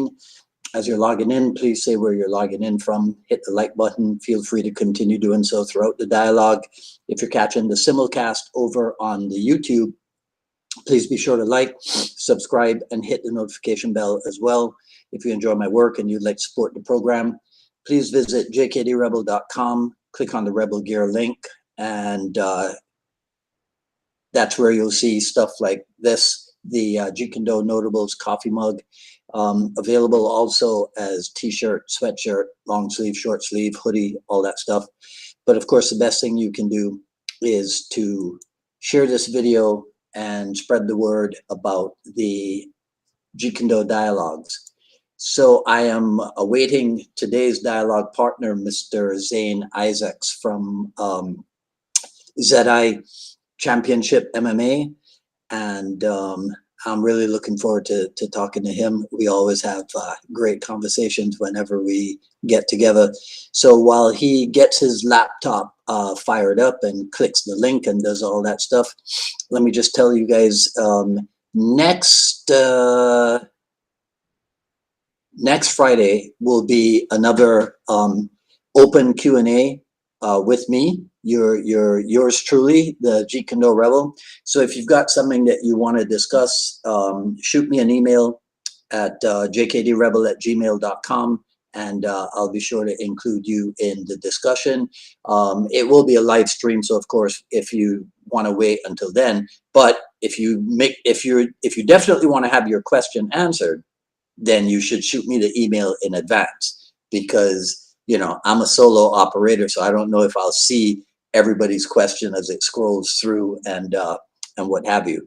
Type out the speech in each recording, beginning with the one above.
screen. As you're logging in, please say where you're logging in from. Hit the like button. Feel free to continue doing so throughout the dialogue. If you're catching the simulcast over on the YouTube, please be sure to like, subscribe, and hit the notification bell as well. If you enjoy my work and you'd like to support the program, please visit jkdrebel.com, click on the Rebel Gear link, and that's where you'll see stuff like this, the Jeet Kune Notables coffee mug, available also as t-shirt, sweatshirt, long sleeve, short sleeve, hoodie, all that stuff. But of course, the best thing you can do is to share this video and spread the word about the Jeet Kune dialogues. So I am awaiting today's dialogue partner, Mr. Zane Isaacs from ZI Championship MMA, and I'm really looking forward to talking to him. We always have great conversations whenever we get together. So while he gets his laptop fired up and clicks the link and does all that stuff, let me just tell you guys, next Friday will be another open Q&A with me, yours truly, the Jeet Kune Rebel. So if you've got something that you want to discuss, shoot me an email at jkdrebel@gmail.com, and I'll be sure to include you in the discussion. It will be a live stream, so of course, if you want to wait until then, but if you definitely want to have your question answered, then you should shoot me the email in advance, because you know, I'm a solo operator, so I don't know if I'll see everybody's question as it scrolls through and what have you.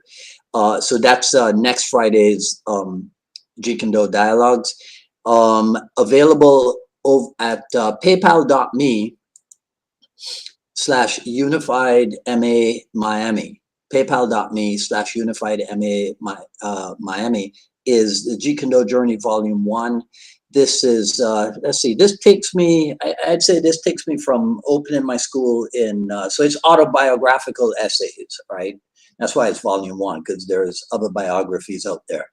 So that's next Friday's Jeet Kune dialogues. Available at paypal.me/UnifiedMA Miami. paypal.me/UnifiedMA Miami is the Jeet Kune Journey Volume 1. This is, let's see, this takes me, I'd say this takes me from opening my school in, so it's autobiographical essays, right? That's why it's Volume 1, because there's other biographies out there.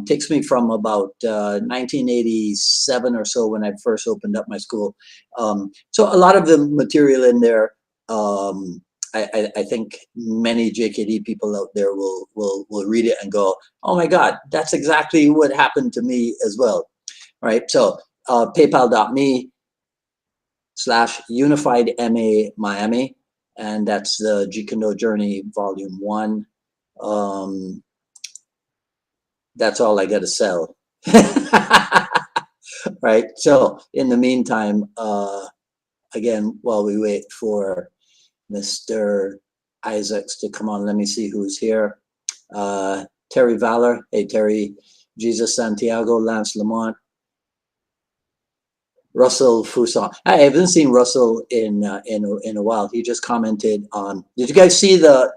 Takes me from about 1987 or so when I first opened up my school. So a lot of the material in there, I think many JKD people out there will read it and go, oh my God, that's exactly what happened to me as well. Right, so paypal.me/UnifiedMA Miami, and that's the Jeet Kune Journey Volume 1. That's all I got to sell. Right, so in the meantime, again, while we wait for Mr. Isaacs to come on, let me see who's here. Terry Valor, hey Terry, Jesus Santiago, Lance Lamont, Russell Fuson. I haven't seen Russell in a while. He just commented on. Did you guys see the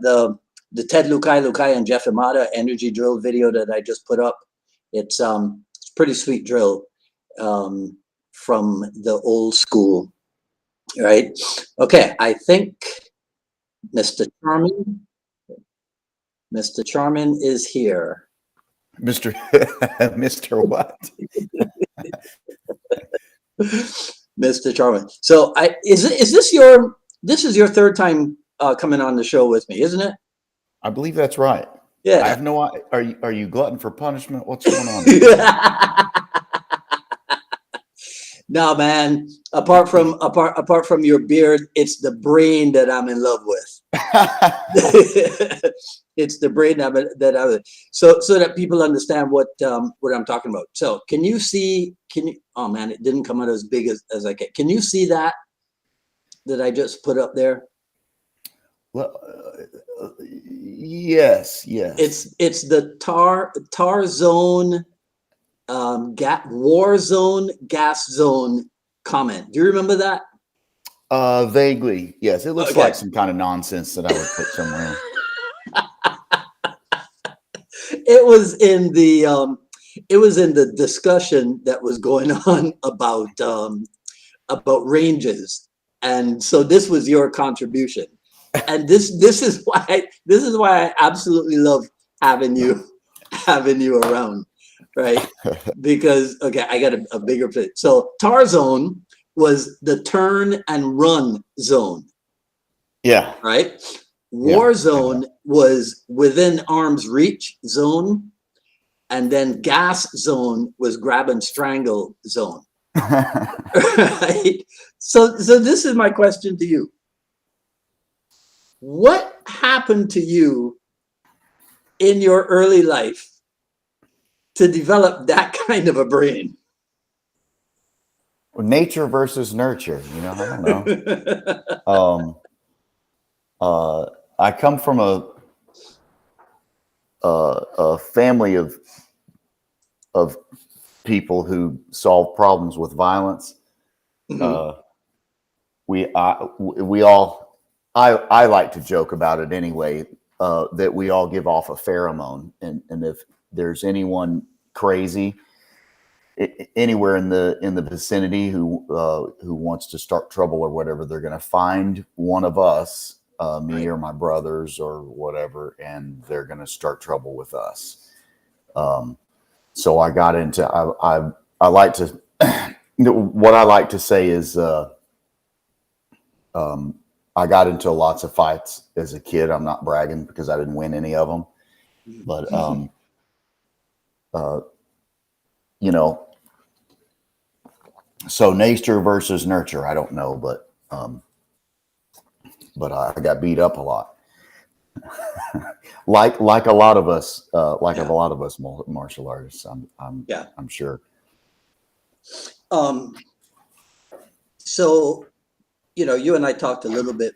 Ted Lukai and Jeff Imada energy drill video that I just put up? It's pretty sweet drill from the old school, right? Okay, I think Mr. Charmin is here. Mr. What? Mr. Charmin. So this is your third time coming on the show with me, isn't it? I believe that's right. Yeah. I have no idea. Are you glutton for punishment? What's going on? No, man. Apart from your beard, it's the brain that I'm in love with. It's the brain that I so that people understand what I'm talking about. So can you? Oh man, it didn't come out as big as I can. Can you see that I just put up there? Well, yes. It's the tar zone, war zone, gas zone comment. Do you remember that? Vaguely, yes. It looks like some kind of nonsense that I would put somewhere. It was in the discussion that was going on about ranges, and so this was your contribution, and this is why I absolutely love having you around. right? Because, okay, I got a bigger picture. So tar zone was the turn and run zone, Yeah. right? Yeah. War zone was within arm's reach zone. And then gas zone was grab and strangle zone. Right? So this is my question to you. What happened to you in your early life to develop that kind of a brain? Nature versus nurture, I don't know. Um, I come from a family of people who solve problems with violence. Mhm. We all, I like to joke about it anyway, that we all give off a pheromone, and if there's anyone crazy anywhere in the vicinity who wants to start trouble or whatever, they're going to find one of us, me Right. or my brothers or whatever, and they're going to start trouble with us. So I got into I like to what I like to say is I got into lots of fights as a kid. I'm not bragging because I didn't win any of them, but uh, you know, so nature versus nurture, I don't know, but I got beat up a lot, like a lot of us, like Yeah. a lot of us martial artists. Yeah. I'm sure. Um, so, you and I talked a little bit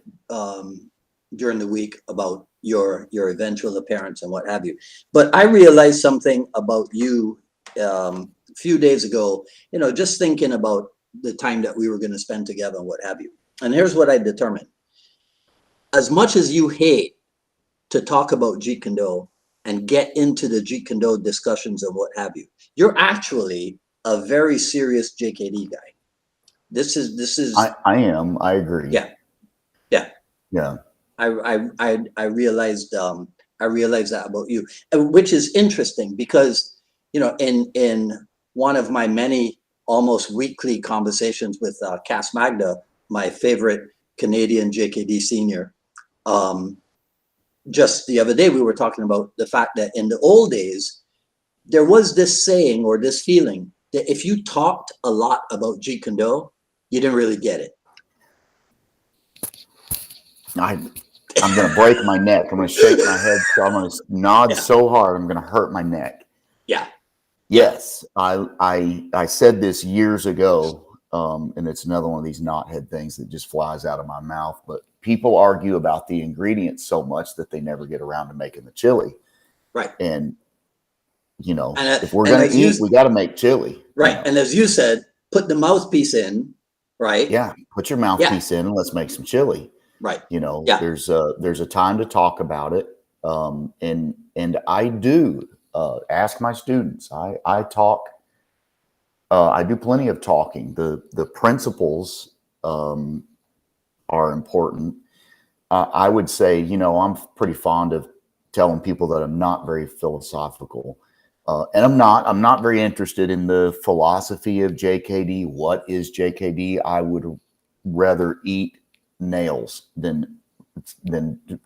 during the week about your eventual appearance and what have you. But I realized something about you a few days ago, just thinking about the time that we were going to spend together and what have you. And here's what I determined. As much as you hate to talk about Jeet Kune and get into the Jeet Kune discussions and what have you, you're actually a very serious JKD guy. This is I agree. yeah, yeah. Yeah. I realized that about you, which is interesting because in one of my many almost weekly conversations with Cass Magda, my favorite Canadian JKD senior, um, just the other day we were talking about the fact that in the old days there was this saying or this feeling that if you talked a lot about Jeet Kune Do, you didn't really get it. I'm going to break my neck. I'm going to shake my head. So I'm going to nod Yeah, so hard I'm going to hurt my neck. yeah, yeah, Yes, I said this years ago, and it's another one of these knothead things that just flies out of my mouth. But people argue about the ingredients so much that they never get around to making the chili. right. And And if we're and going to as you eat, we got to make chili. right, and as you said, put the mouthpiece in, right? Yeah, put your Yeah, mouthpiece in and let's make some chili. right. Yeah, There's a time to talk about it, and I do ask my students. I talk. I do plenty of talking. The principles are important. I would say, I'm pretty fond of telling people that I'm not very philosophical, and I'm not very interested in the philosophy of JKD. What is JKD? I would rather eat nails than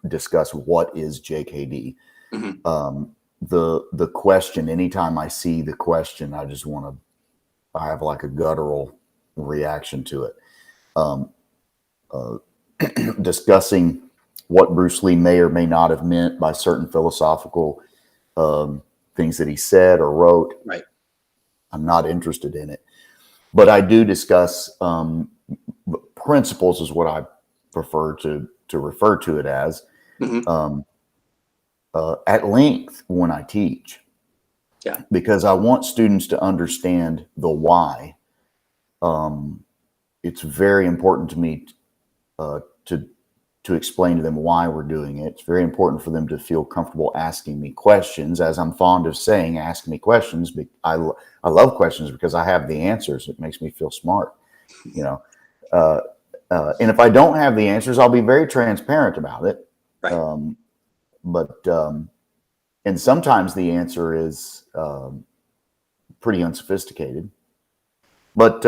discuss what is JKD. mhm, The question, anytime I see the question, I have like a guttural reaction to it. Um, uh, Discussing what Bruce Lee may or may not have meant by certain philosophical things that he said or wrote. right. I'm not interested in it, but I do discuss principles, is what I prefer to refer to it as, Mhm, um, at length when I teach, yeah, because I want students to understand the why. It's very important to me to explain to them why we're doing it. It's very important for them to feel comfortable asking me questions. As I'm fond of saying, ask me questions. I love questions because I have the answers. It makes me feel smart, you know. Uh, and if I don't have the answers, I'll be very transparent about it. right. Um, but and sometimes the answer is pretty unsophisticated. But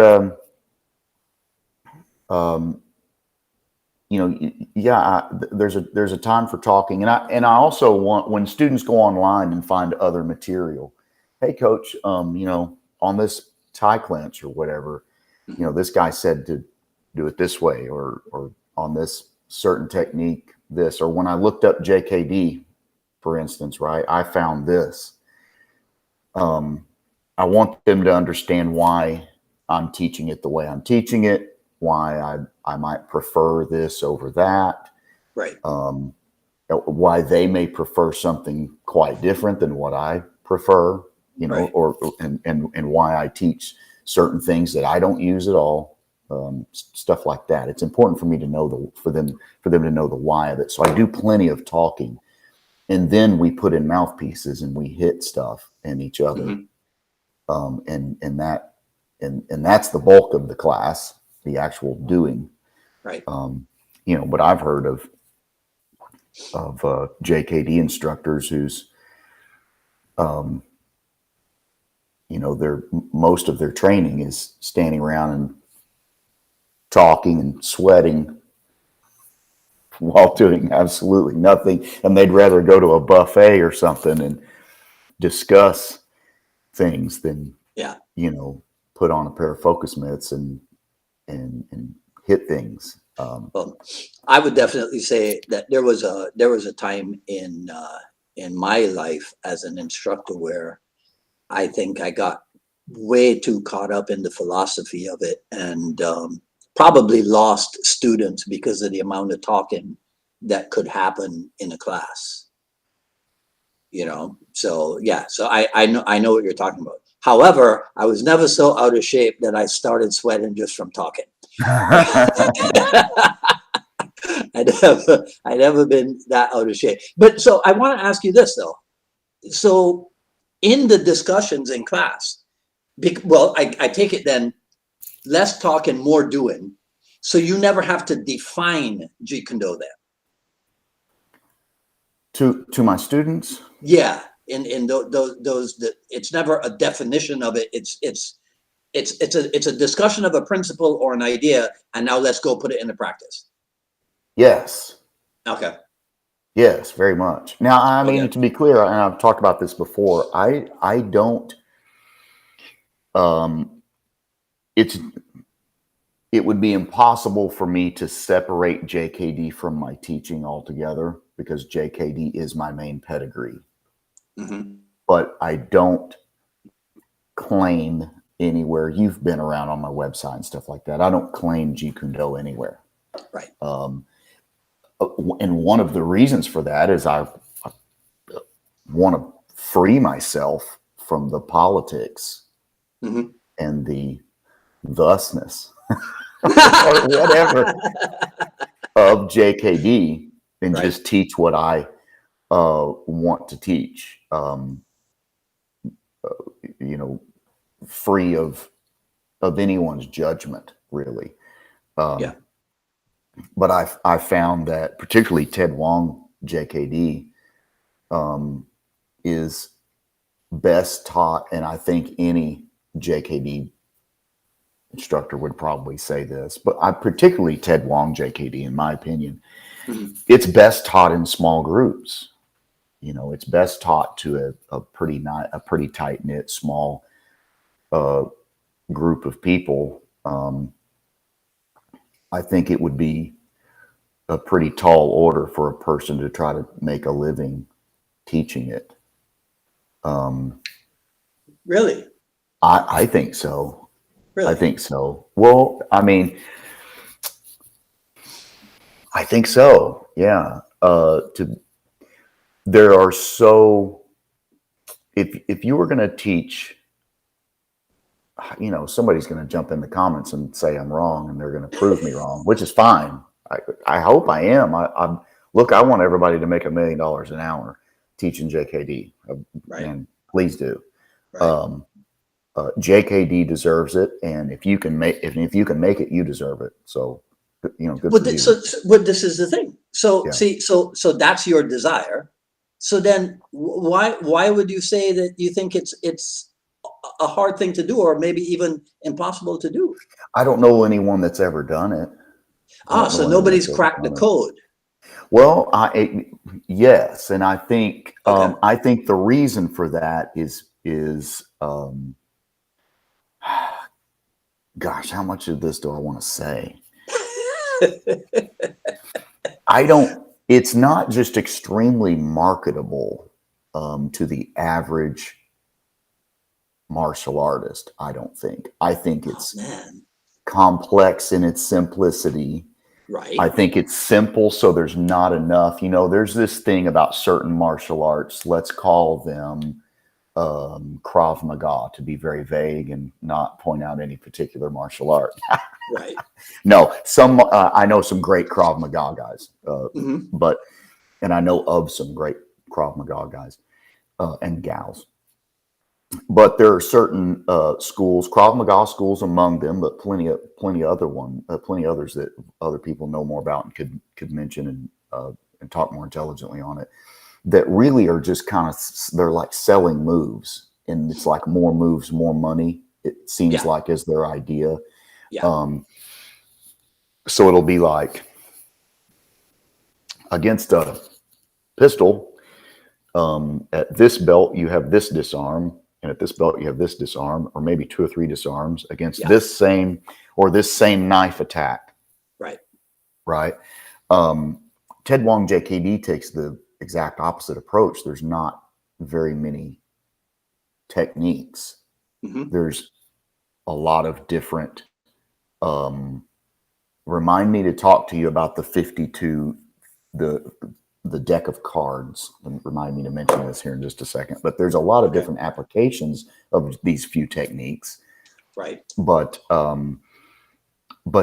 you know, yeah, there's a time for talking, and I also want, when students go online and find other material, hey coach, you know, on this tie clinch or whatever, you know, this guy said to do it this way, or on this certain technique, this, or when I looked up JKD, for instance, right, I found this. I want them to understand why I'm teaching it the way I'm teaching it, why I might prefer this over that, Right. Why they may prefer something quite different than what I prefer, you know, Right. and why I teach certain things that I don't use at all, stuff like that. It's important for me to know for them to know the why of it. So I do plenty of talking, and then we put in mouthpieces and we hit stuff in each other. And that's the bulk of the class, the actual doing. Right. You know, but I've heard of JKD instructors who's, you know, most of their training is standing around and talking and sweating while doing absolutely nothing, and they'd rather go to a buffet or something and discuss things than, you know, put on a pair of focus mitts and hit things. Well, I would definitely say that there was a time in my life as an instructor where I think I got way too caught up in the philosophy of it, and probably lost students because of the amount of talking that could happen in a class. You know, so yeah, so I know what you're talking about. However, I was never so out of shape that I started sweating just from talking. I'd never been that out of shape. But so I want to ask you this though. So in the discussions in class, well, I take it then less talking, more doing. So you never have to define Jeet Kune Do then. To my students, Yeah, in those it's never a definition of it. It's a discussion of a principle or an idea, and now let's go put it into practice. yes. Okay. Yes, very much. Now, I mean, Okay. to be clear, and I've talked about this before, I don't, it would be impossible for me to separate JKD from my teaching altogether, because JKD is my main pedigree. But I don't claim anywhere. You've been around on my website and stuff like that. I don't claim Jeet Kune Do anywhere. Right. And one of the reasons for that is I want to free myself from the politics and the thusness or whatever of JKD, and just teach what I want to teach, you know, free of anyone's judgment, really. But I found that particularly Ted Wong JKD is best taught, and I think any JKD instructor would probably say this, but particularly Ted Wong JKD, in my opinion, it's best taught in small groups. You know, it's best taught to a pretty tight knit, small group of people. I think it would be a pretty tall order for a person to try to make a living teaching it. Really? I think so. Really? I think so. Well, I mean, I think so. Yeah. There are so, if you were going to teach, you know, somebody's going to jump in the comments and say I'm wrong, and they're going to prove me wrong, which is fine. I hope I am. Look, I want everybody to make $1 million an hour teaching JKD, and please do. JKD deserves it, and if you can make it, you deserve it. So, you know, good for you. So this is the thing. So see, so that's your desire. So then, why would you say that you think it's a hard thing to do, or maybe even impossible to do. I don't know anyone that's ever done it. So nobody's cracked the code. Well, yes, and I think Okay. I think the reason for that is gosh, how much of this do I want to say? I don't. It's not just extremely marketable to the average martial artist. I don't think. I think it's complex in its simplicity. Right. I think it's simple, so there's not enough. You know, there's this thing about certain martial arts. Let's call them Krav Maga, to be very vague and not point out any particular martial art. Right. No, I know some great Krav Maga guys, and I know of some great Krav Maga guys and gals. But there are certain schools, Krav Maga schools among them, but plenty others that other people know more about and could mention and talk more intelligently on it. That really are just kind of, they're like selling moves, and it's like more moves, more money. It seems like is their idea. Yeah. So it'll be like against a pistol. At this belt, you have this disarm. And at this belt, you have this disarm, or maybe 2 or 3 disarms against this same knife attack. Right. Right. Ted Wong JKD takes the exact opposite approach. There's not very many techniques. There's a lot of different. Remind me to talk to you about the 52, the deck of cards. Remind me to mention this here in just a second. But there's a lot of different applications of these few techniques. Right. But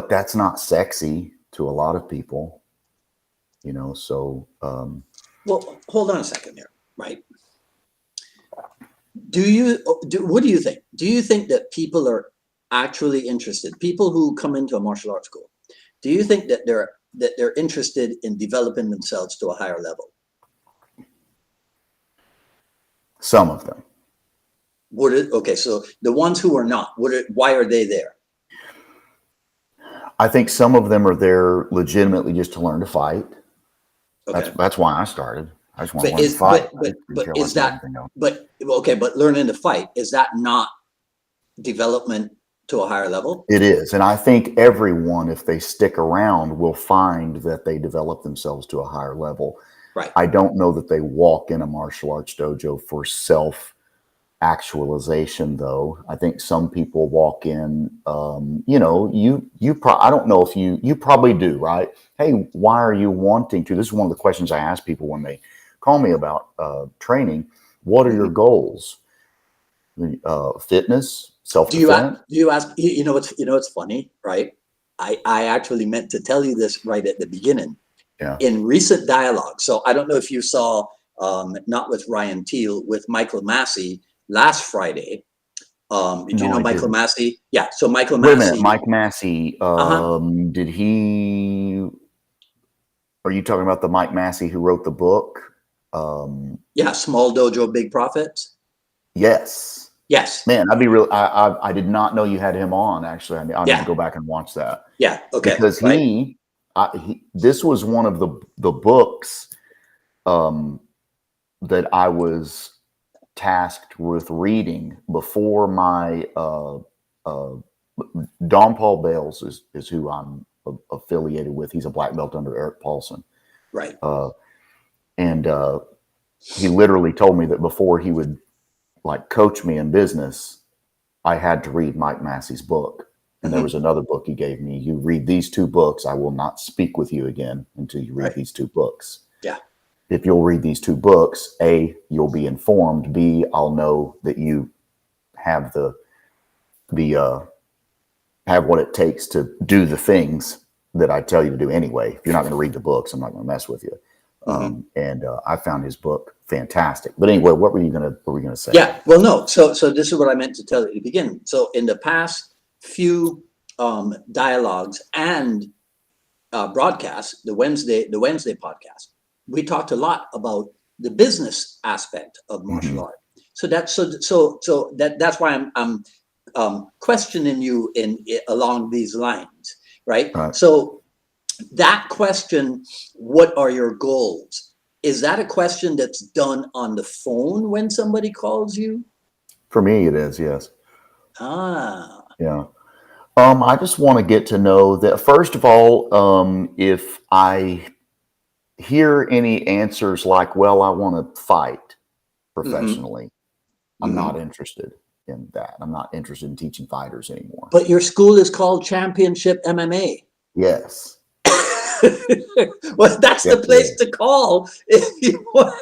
that's not sexy to a lot of people, you know. So well, hold on a second here. Right. What do you think? Do you think that people are actually interested? People who come into a martial arts school, do you think that they're interested in developing themselves to a higher level? Some of them. Okay, so the ones who are not, why are they there? I think some of them are there legitimately just to learn to fight. Okay. That's why I started. I just want to learn to fight. But is that, but learning to fight, is that not development to a higher level? It is. And I think everyone, if they stick around, will find that they develop themselves to a higher level. Right. I don't know that they walk in a martial arts dojo for self-actualization, though. I think some people walk in, you know, I don't know if you probably do, right? Hey, why are you wanting to? This is one of the questions I ask people when they call me about training. What are your goals? Fitness, self-defense. Do you ask? You know, it's funny, right? I actually meant to tell you this right at the beginning. Yeah. In recent dialogue, so I don't know if you saw, not with Ryan Teal, with Michael Massey last Friday. Did you know Michael Massey? Yeah. So Michael Massey. Wait a minute, Mike Massey. Did he? Are you talking about the Mike Massey who wrote the book? Yeah, Small Dojo, Big Profits. Yes. Yes. Man, I'd be real. I did not know you had him on. Actually, I need to go back and watch that. Yeah. Okay. Because this was one of the books that I was tasked with reading before my Don Paul Bales is who I'm affiliated with. He's a black belt under Eric Paulson. Right. And he literally told me that before he would like coach me in business, I had to read Mike Massey's book. And there was another book he gave me. You read these 2 books, I will not speak with you again until you read these 2 books. Yeah. If you'll read these 2 books, A, you'll be informed. B, I'll know that you have have what it takes to do the things that I tell you to do anyway. If you're not going to read the books, I'm not going to mess with you. And I found his book fantastic. But anyway, what were we going to say? Yeah. Well, no. So this is what I meant to tell you at the beginning. So in the past few dialogues and broadcasts, the Wednesday podcast, we talked a lot about the business aspect of martial art. So that's why I'm questioning you along these lines, right? Right. So that question, what are your goals? Is that a question that's done on the phone when somebody calls you? For me, it is, yes. Ah, Yeah. I just want to get to know that, first of all, if I hear any answers like, well, I want to fight mm-hmm, professionally, I'm mm-hmm. not interested in that. I'm not interested in teaching fighters anymore. But your school is called Championship MMA. Yes. Well, that's Yes, the it place is. to call if you want.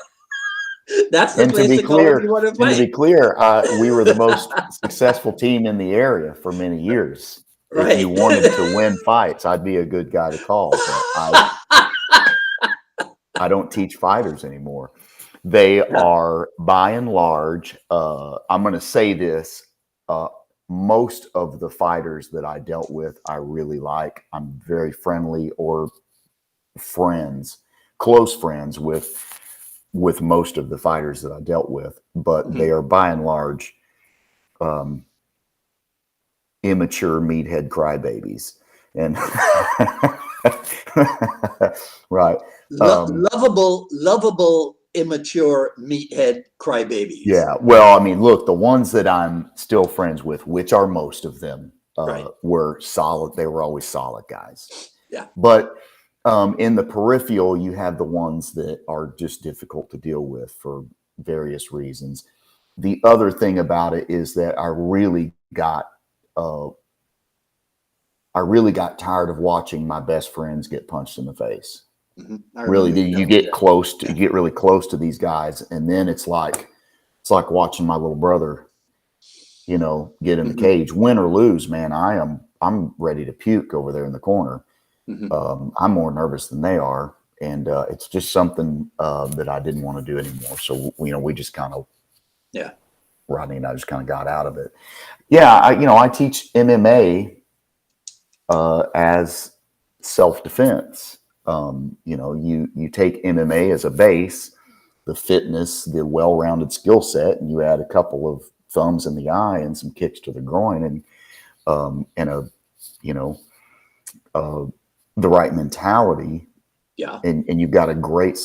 That's the And to place be to call if clear, you want to and to be fight. clear, we were the most successful team in the area for many years. If you Right. wanted to win fights, I'd be a good guy to call, but I don't teach fighters anymore. They Yeah. are, by and large, I'm going to say this, uh, most of the fighters that I dealt with, I really like. I'm very friendly or friends, close friends with most of the fighters that I dealt with, but they Mhm. are by and large um, immature meathead crybabies. And right. Lovable, immature meathead crybabies. Yeah. Well, I mean, look, the ones that I'm still friends with, which are most of them, Right. were solid. They were always solid guys. Yeah. But in the peripheral, you have the ones that are just difficult to deal with for various reasons. The other thing about it is that uh, I really got tired of watching my best friends get punched in the face. Hmm. I Really, remember you you telling me get that. close to, Yeah. you get really close to these guys, and then it's like watching my little brother, get in the Hmm. cage, win or lose. Man, I'm ready to puke over there in the corner. Hmm. I'm more nervous than they are, and it's just something that I didn't want to do anymore. So we just kind of, Yeah. Rodney and I just kind of got out of it. Yeah, I teach MMA as self defense. You take MMA as a base, the fitness, the well rounded skill set, and you add a couple of thumbs in the eye and some kicks to the groin, and you know uh, the right mentality, Yeah. and you've got a great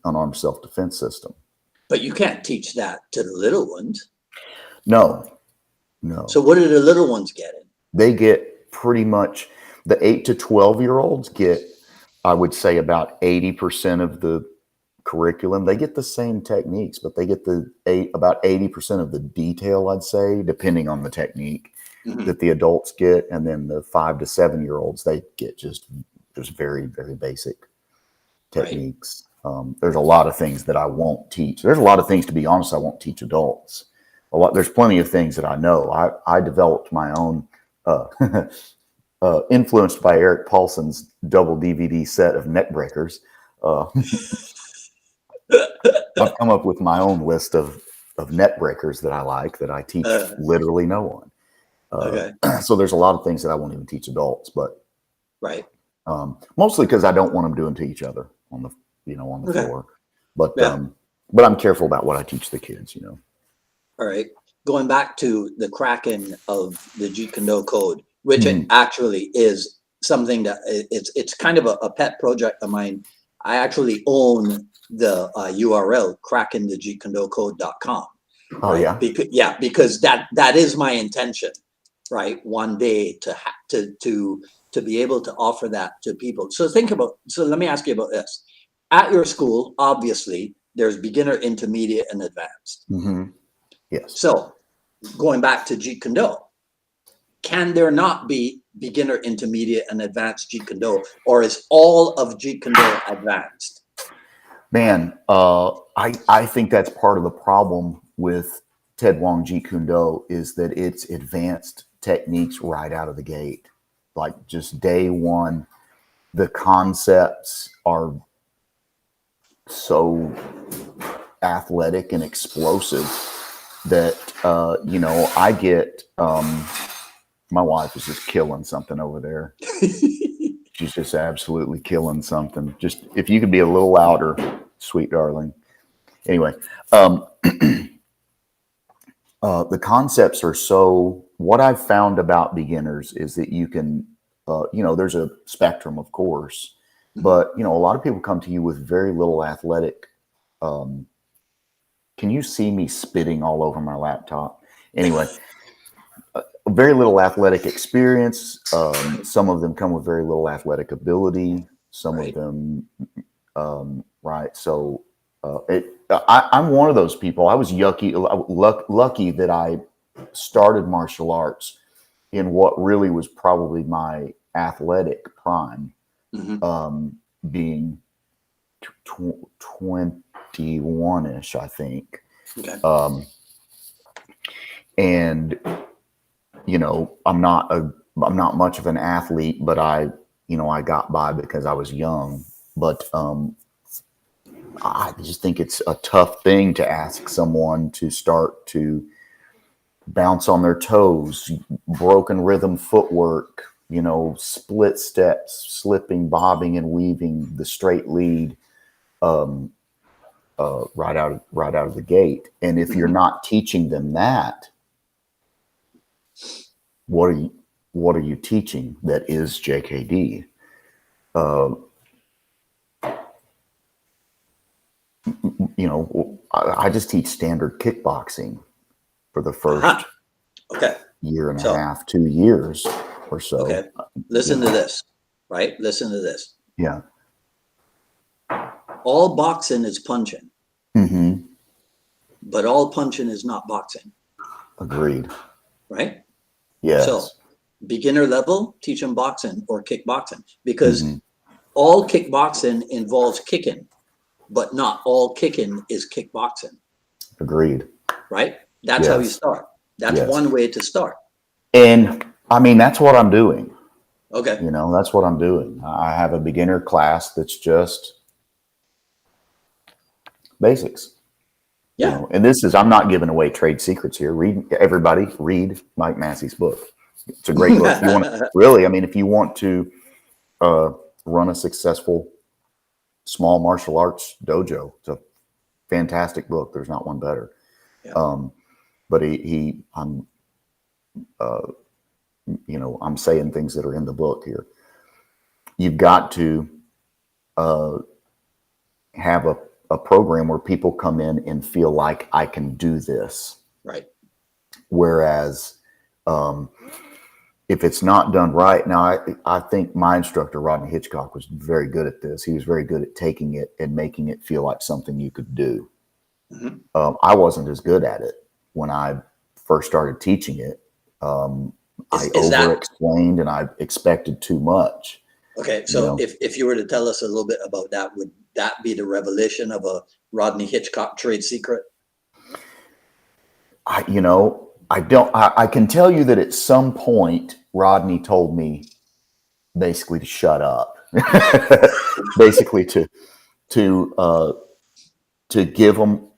unarmed self defense system. But you can't teach that to the little ones. No, no, So what are the little ones getting? they get pretty much the 8 to 12-year-olds get, I would say, about 80% of the curriculum. They get the same techniques, but they get about 80% of the detail, I'd say, depending on the technique Hmm. that the adults get. And then the 5 to 7-year-olds, they get just very, very basic Right. techniques. There's a lot of things that I won't teach. There's a lot of things, to be honest, I won't teach adults. There's plenty of things that I know. I developed my own, uh, influenced by Eric Paulson's double DVD set of neck breakers. Uh, I've come up with my own list of net breakers that I like, that I teach Uh, literally no one. okay. So there's a lot of things that I won't even teach adults, but Right. mostly because I don't want them doing to each other on the Okay. floor. But Yeah. but I'm careful about what I teach the kids. All right. Going back to the cracking of the Jeet Kune code, which it Mhm. actually is something that it's kind of a pet project of mine. I actually own the URL crackingthejeetkunecode.com, Oh right? yeah, Because that is my intention, right? One day to be able to offer that to people. So let me ask you about this. At your school, obviously, there's beginner, intermediate, and advanced. hmm yes. So going back to Jeet Kune, can there not be beginner, intermediate, and advanced Jeet Kune, or is all of Jeet Kune advanced? Man, I think that's part of the problem with Ted Wong Jeet Kune Do, is that it's advanced techniques right out of the gate. Like, just day one, the concepts are so athletic and explosive that I get. My wife is just killing something over there. She's just absolutely killing something. Just, if you could be a little louder, sweet darling. Anyway, The concepts are so, what I've found about beginners is that you can, there's a spectrum, of course, but, a lot of people come to you with very little athletic. Can you see me spitting all over my laptop? Anyway, very little athletic experience. Some of them come with very little athletic ability. Some of them, right. So I'm one lucky that I started martial arts in what really was probably my athletic prime, being 21-ish, I think. Okay. And I'm not much of an athlete, but I got by because I was young. But I just think it's a tough thing to ask someone to start to bounce on their toes, broken rhythm footwork, split steps, slipping, bobbing, and weaving, the straight lead, right out of the gate. And if you're not teaching them that, what are you teaching that is JKD? I just teach standard kickboxing for the first year and a half, 2 years or so. Okay. Listen to this, right? Listen to this. Yeah. All boxing is punching. Mm-hmm. But all punching is not boxing. Agreed. Right? Yes. So beginner level, teach them boxing or kickboxing, because all kickboxing involves kicking, but not all kicking is kickboxing. Agreed. Right? That's how you start. That's one way to start. And I mean, that's what I'm doing. Okay. That's what I'm doing. I have a beginner class that's just basics. Yeah. And I'm not giving away trade secrets here. Everybody read Mike Massey's book. It's a great book. If you want to, really, if you want to run a successful small martial arts dojo, it's a fantastic book. There's not one better. Yeah. But I'm saying things that are in the book here. You've got to have a program where people come in and feel like I can do this. Right. Whereas if it's not done right, now I think my instructor, Rodney Hitchcock, was very good at this. He was very good at taking it and making it feel like something you could do. I wasn't as good at it when I first started teaching it. I over-explained and I expected too much. Okay, so if you were to tell us a little bit about that, would that be the revelation of a Rodney Hitchcock trade secret? I can tell you that at some point Rodney told me basically to shut up, basically to give them.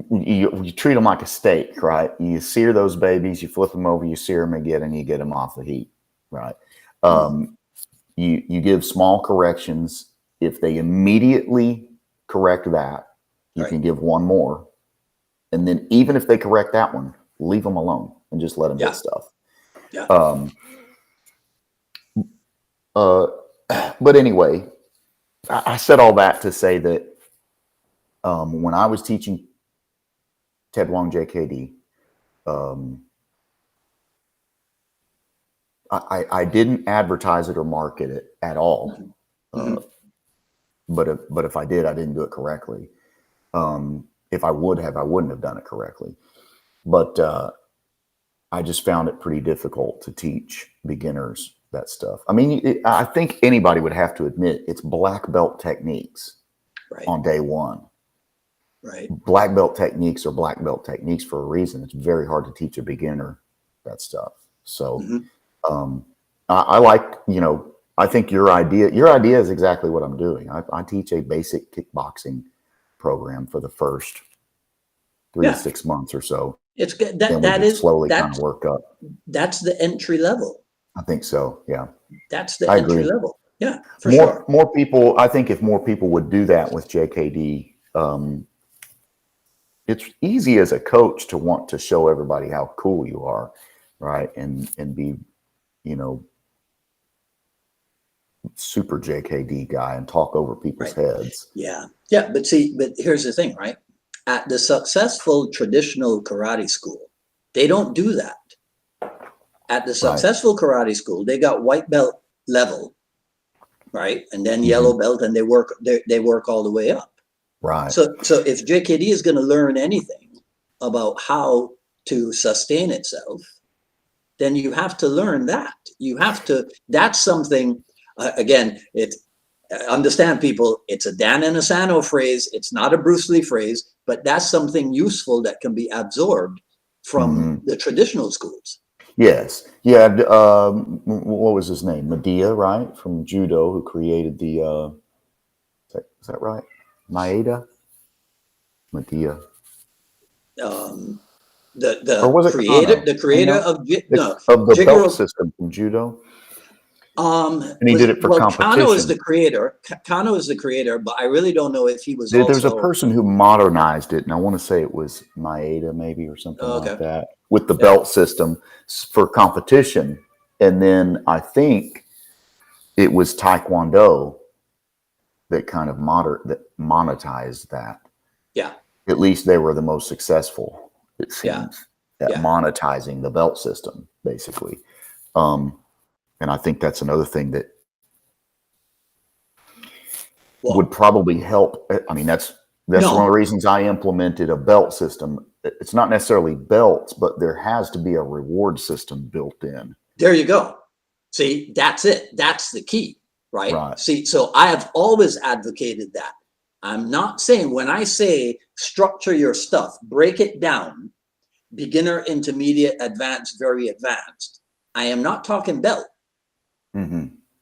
You treat them like a steak, right? You sear those babies, you flip them over, you sear them again, and you get them off the heat, right? You give small corrections. If they immediately correct that, you can give one more. And then even if they correct that one, leave them alone and just let them get stuff. Yeah. But anyway, I said all that to say that when I was teaching Ted Wong JKD, I didn't advertise it or market it at all. But if I did, I didn't do it correctly. If I would have, I wouldn't have done it correctly. But I just found it pretty difficult to teach beginners that stuff. I think anybody would have to admit it's black belt techniques on day one. Right. Black belt techniques are black belt techniques for a reason. It's very hard to teach a beginner that stuff. So I like, I think your idea is exactly what I'm doing. I teach a basic kickboxing program for the first 3 to 6 months or so. It's good. That is slowly kind of work up. That's the entry level. I think so. Yeah. That's the entry level. Yeah, for sure. More people. I think if more people would do that with JKD, it's easy as a coach to want to show everybody how cool you are, right? And be, you know, super JKD guy and talk over people's heads. Yeah. Yeah. But see, but here's the thing, right? At the successful traditional karate school, they don't do that. At the successful karate school, they got white belt level, right? And then yellow belt, and they work all the way up. Right. So if JKD is going to learn anything about how to sustain itself, then you have to learn that. You have to, that's something, again, understand people, it's a Dan Inosanto phrase. It's not a Bruce Lee phrase, but that's something useful that can be absorbed from the traditional schools. Yes. Yeah. What was his name? Medea, right? From judo, who created the, is that right? Maeda? Medea. The Or was it creator, Kano? the creator Kano? of no, Of the Jigoro, belt system from judo. And he did it for well, competition. Kano is the creator. Kano is the creator, but I really don't know if he was There's a also. person who modernized it, and I want to say it was Maeda, maybe, or something like that, with the belt system for competition. And then I think it was Taekwondo that kind of monetized that. Yeah. At least they were the most successful, it seems, at monetizing the belt system, basically. And I think that's another thing that would probably help. I mean, that's one of the reasons I implemented a belt system. It's not necessarily belts, but there has to be a reward system built in. There you go. See, that's it. That's the key, right? See, so I have always advocated that. I'm not saying, when I say structure your stuff, break it down, beginner, intermediate, advanced, very advanced, I am not talking belt.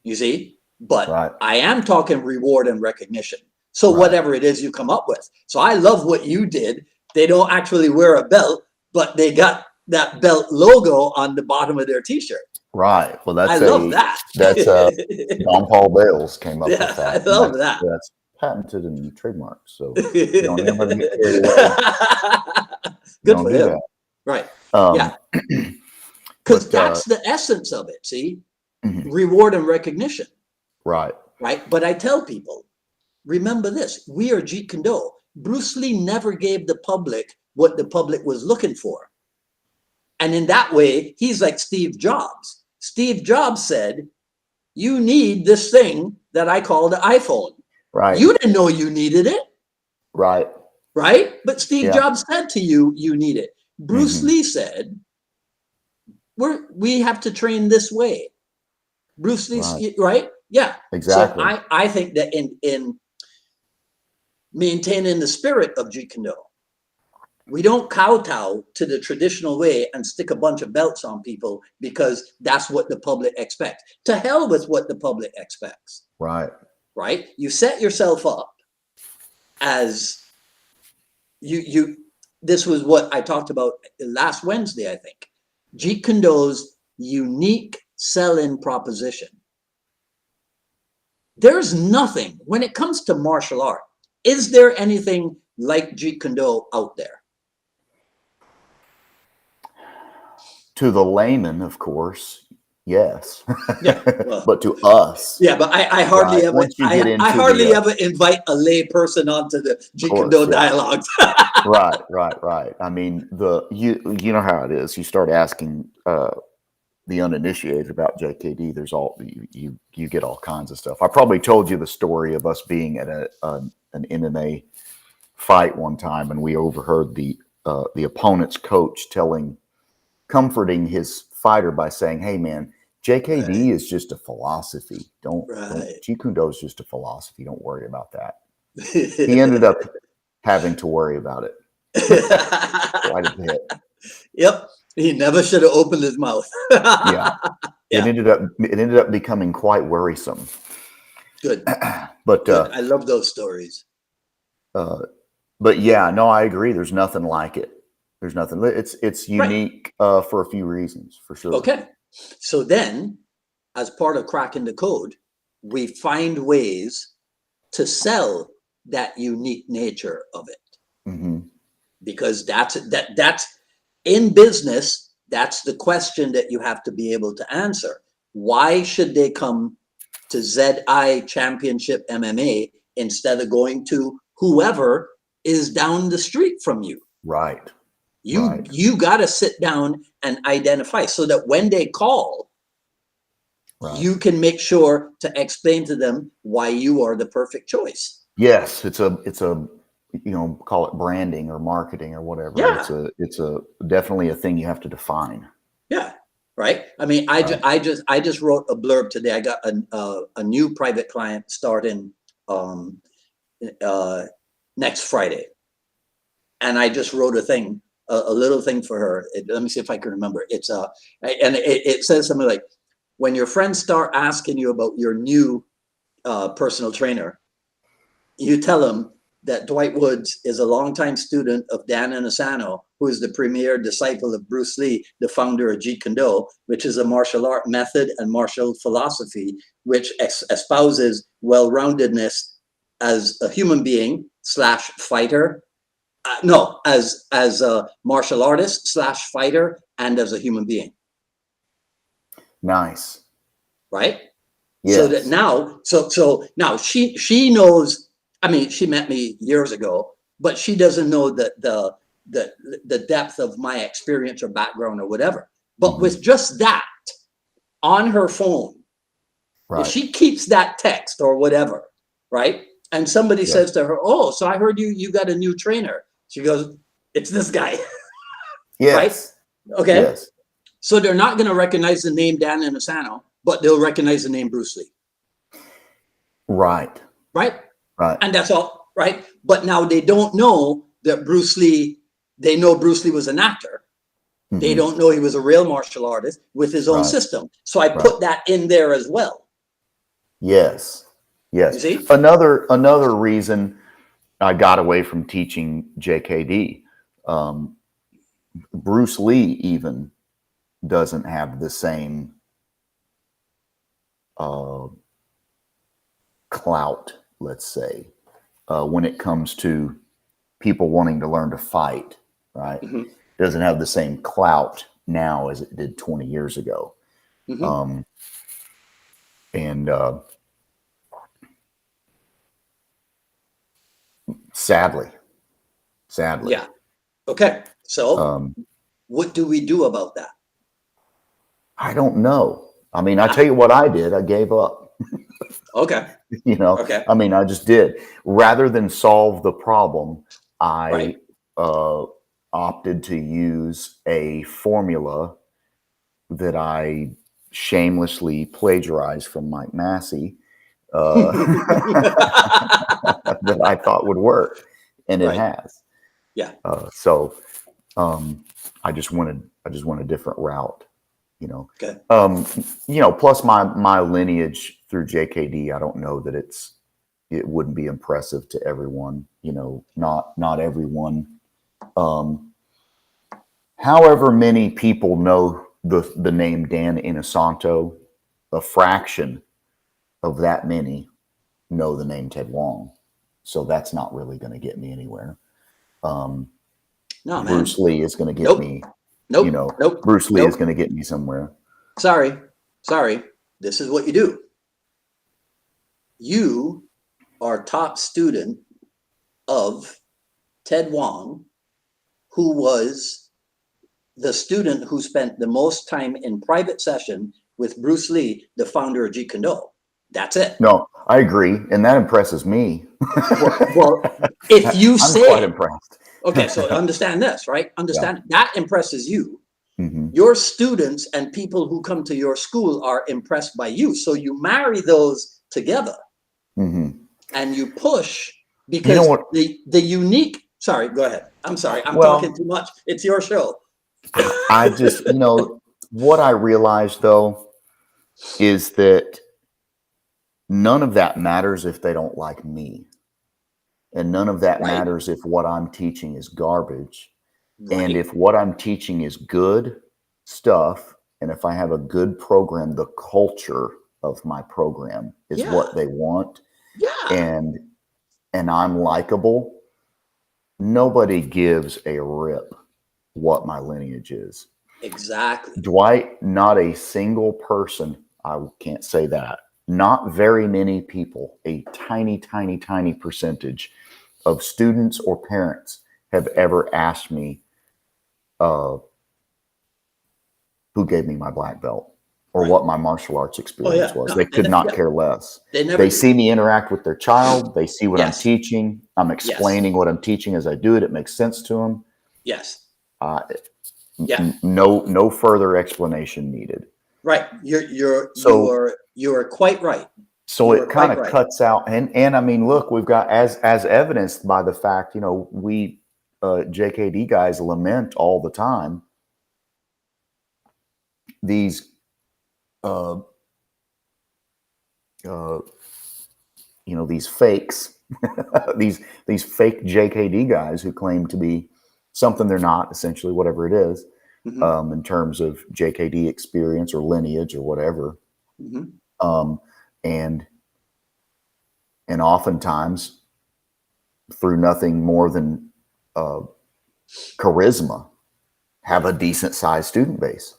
You see, but I am talking reward and recognition. So whatever it is you come up with. So I love what you did. They don't actually wear a belt, but they got that belt logo on the bottom of their t-shirt. Right. Well, I love that. That's Don Paul Bales came up with that. I love that. That's patented and trademarked. So you don't ever get carried away. Good for him. Right. Yeah. Because that's the essence of it. See, reward and recognition. Right. Right. But I tell people, remember this, we are Jeet Kune. Bruce Lee never gave the public what the public was looking for. And in that way, he's like Steve Jobs. Steve Jobs said, you need this thing that I call the iPhone. Right. You didn't know you needed it. Right. Right. But Steve Jobs said to you, you need it. Bruce Lee said, we have to train this way. Bruce Lee, right? Yeah. Exactly. So I think that in maintaining the spirit of Jeet Kune, we don't kowtow to the traditional way and stick a bunch of belts on people because that's what the public expects. To hell with what the public expects. Right. Right? You set yourself up as you this was what I talked about last Wednesday, I think. Jeet Kune's unique sell-in proposition. There's nothing, when it comes to martial art, is there anything like Jeet Kune out there? To the layman, of course, yes. Yeah, well, but to us, yeah. But I hardly ever, I hardly ever invite a lay person onto the Jeet Kune dialogues. Right. I mean, you know how it is. You start asking the uninitiated about JKD. There's you get all kinds of stuff. I probably told you the story of us being at an MMA fight one time, and we overheard the opponent's coach comforting his fighter by saying, "Hey, man, JKD is just a philosophy. Don't Jeet Kune is just a philosophy. Don't worry about that." He ended up having to worry about it quite a bit. Yep, he never should have opened his mouth. Yeah. It ended up becoming quite worrisome. Good, but good. I love those stories. But yeah, no, I agree. There's nothing like it. There's nothing. It's unique for a few reasons, for sure. Okay. So then, as part of cracking the code, we find ways to sell that unique nature of it. because that's in business. That's the question that you have to be able to answer. Why should they come to ZI Championship MMA instead of going to whoever is down the street from you? Right. You got to sit down and identify so that when they call, you can make sure to explain to them why you are the perfect choice. Yes, it's a call it branding or marketing or whatever. Yeah. It's a definitely a thing you have to define. Yeah. Right. I mean, I just wrote a blurb today. I got a new private client starting next Friday, and I just wrote a thing, a little thing for her. Let me see if I can remember. It's and it says something like, when your friends start asking you about your new personal trainer, you tell them that Dwight Woods is a longtime student of Dan Inosanto, who is the premier disciple of Bruce Lee, the founder of Jeet Kune, which is a martial art method and martial philosophy, which espouses well-roundedness as a human being / fighter. As a martial artist / fighter, and as a human being. Nice. Right? Yes. So that now, so now she knows. I mean, she met me years ago, but she doesn't know the depth of my experience or background or whatever. But with just that on her phone, if she keeps that text or whatever, right? And somebody says to her, "Oh, so I heard you got a new trainer." She goes, "It's this guy." Yes. Right? Okay. Yes. So they're not going to recognize the name Dan Inosanto, but they'll recognize the name Bruce Lee. Right. Right. Right. And that's all. Right. But now they don't know that Bruce Lee, they know Bruce Lee was an actor. They don't know he was a real martial artist with his own system. So I put that in there as well. Yes. Yes. You see? Another reason I got away from teaching JKD, Bruce Lee even doesn't have the same clout, let's say, when it comes to people wanting to learn to fight, right? Doesn't have the same clout now as it did 20 years ago. Sadly. Yeah. Okay. So what do we do about that? I don't know. I mean, I tell you what I did. I gave up. Okay. Okay. I mean, I just did. Rather than solve the problem, I opted to use a formula that I shamelessly plagiarized from Mike Massey that I thought would work, and it has. Yeah. So I just went a different route. Okay. Plus my lineage through JKD, I don't know that it wouldn't be impressive to everyone. Not everyone. However many people know the name Dan Inosanto, a fraction of that many know the name Ted Wong. So that's not really going to get me anywhere. No, man. Bruce Lee is going to get me. Bruce Lee is going to get me somewhere. Sorry. This is what you do. You are top student of Ted Wong, who was the student who spent the most time in private session with Bruce Lee, the founder of Jeet Kune. That's it. No, I agree. And that impresses me. Well, if you I'm quite impressed. Okay, so understand this, right? That impresses you. Your students and people who come to your school are impressed by you. So you marry those together and you push, because the unique, sorry, go ahead. I'm sorry. I'm talking too much. It's your show. I just, what I realized though, is that none of that matters if they don't like me. And none of that matters if what I'm teaching is garbage. And if what I'm teaching is good stuff, and if I have a good program, the culture of my program is what they want. And I'm likable, nobody gives a rip what my lineage is. Exactly. Dwight, not a single person, I can't say that, not very many people, a tiny, tiny, tiny percentage of students or parents have ever asked me who gave me my black belt or what my martial arts experience was. No, They could not care less. They never They do. see me interact with their child. They see what I'm Yes. teaching. I'm explaining what I'm teaching as I do it. It makes sense to them. Yes. No further explanation needed. Right. You're quite right. So it kind of cuts out, and I mean, look, we've got as evidenced by the fact, we JKD guys lament all the time these these fakes, these fake JKD guys who claim to be something they're not, essentially, whatever it is, in terms of JKD experience or lineage or whatever. And oftentimes through nothing more than charisma, have a decent sized student base.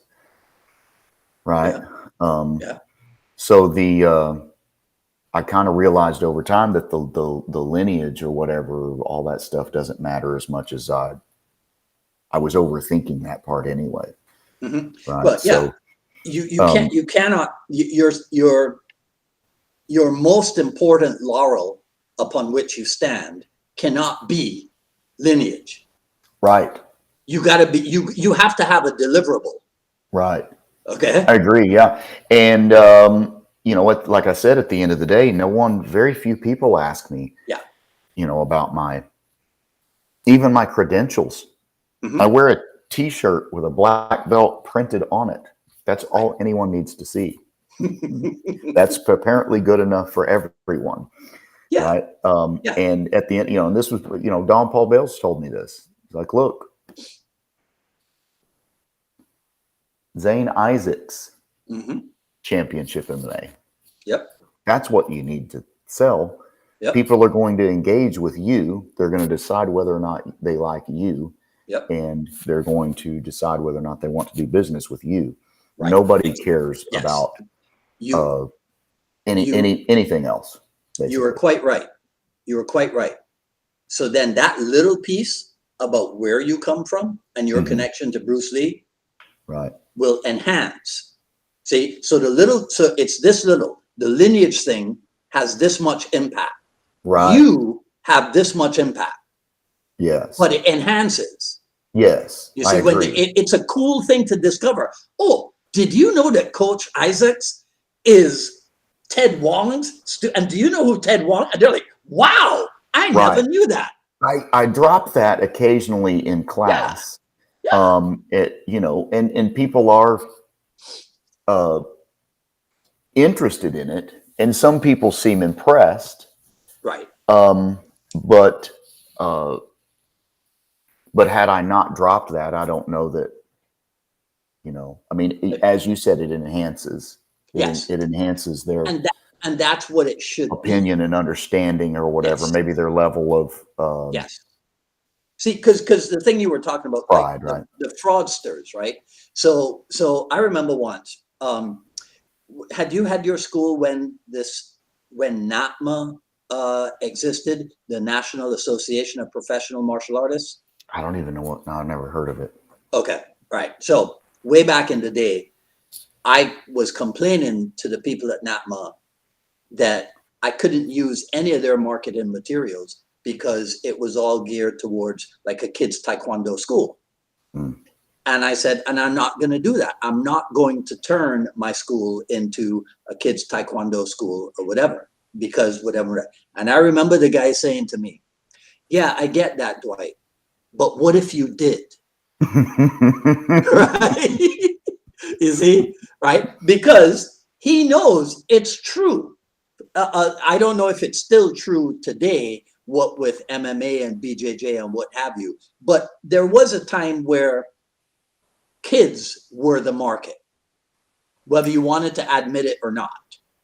Right. So I kind of realized over time that the lineage or whatever, all that stuff doesn't matter as much as I was overthinking that part anyway. Right. Well, yeah. So, you cannot, your most important laurel upon which you stand cannot be lineage. Right. You got to be, you have to have a deliverable. Right. Okay. I agree. Yeah. And, what, like I said, at the end of the day, very few people ask me, about even my credentials. I wear a t-shirt with a black belt printed on it. That's all anyone needs to see. That's apparently good enough for everyone. Yeah. Right. And at the end, and this was, Don Paul Bales told me this. He's like, look, Zane Isaacs championship MMA. Yep. That's what you need to sell. Yep. People are going to engage with you. They're going to decide whether or not they like you. Yep. And they're going to decide whether or not they want to do business with you. Right. Nobody cares about anything else. Basically. You were quite right. You were quite right. So then that little piece about where you come from and your connection to Bruce Lee, right, will enhance. See, so it's this little, the lineage thing has this much impact. Right. You have this much impact. Yes. But it enhances. Yes. You see, it's a cool thing to discover. Oh, did you know that Coach Isaacs is Ted Wong's and do you know who Ted Wong? And they're like, wow, I never knew that. I drop that occasionally in class. Yeah. And people are interested in it, and some people seem impressed. Right. But had I not dropped that, I don't know that. As you said, it enhances. It enhances their and that's what it should opinion be. And understanding or whatever. Maybe their level of See, because the thing you were talking about, pride, right? The fraudsters, right? So I remember once. Had you had your school when NATMA existed, the National Association of Professional Martial Artists? I don't even know what. No, I've never heard of it. Okay, right. So way back in the day, I was complaining to the people at NATMA that I couldn't use any of their marketing materials because it was all geared towards like a kid's taekwondo school. And I said, and I'm not going to do that. I'm not going to turn my school into a kid's taekwondo school or whatever, because whatever. And I remember the guy saying to me, yeah, I get that, Dwight, but what if you did? Right? You see, right? Because he knows it's true. I don't know if it's still true today, what with MMA and BJJ and what have you, but there was a time where kids were the market, whether you wanted to admit it or not.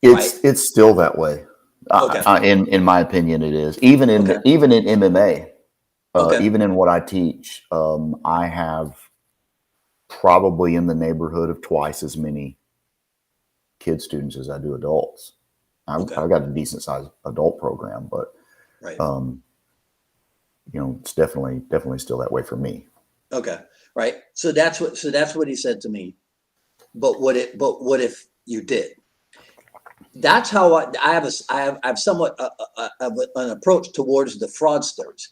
It's still that way. Okay. In my opinion, it is. Even in MMA, Okay. Even in what I teach, I have probably in the neighborhood of twice as many kid students as I do adults. I've Okay. got a decent sized adult program, but Right. it's definitely still that way for me. Okay. Right. So that's what he said to me. But what if you did? That's how I have somewhat an approach towards the fraudsters.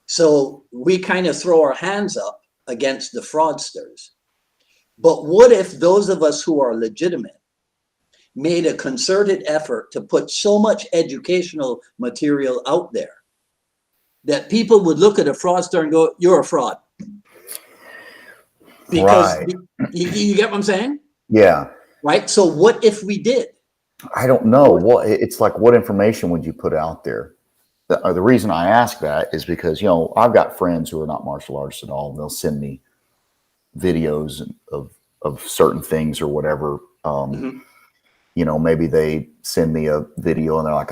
So we kind of throw our hands up against the fraudsters. But what if those of us who are legitimate made a concerted effort to put so much educational material out there that people would look at a fraudster and go, "You're a fraud," because Right. you get what I'm saying? Yeah. Right. So what if we did? I don't know it's like. What information would you put out there? The reason I ask that is because, I've got friends who are not martial artists at all. They'll send me videos of certain things or whatever. Maybe they send me a video and they're like,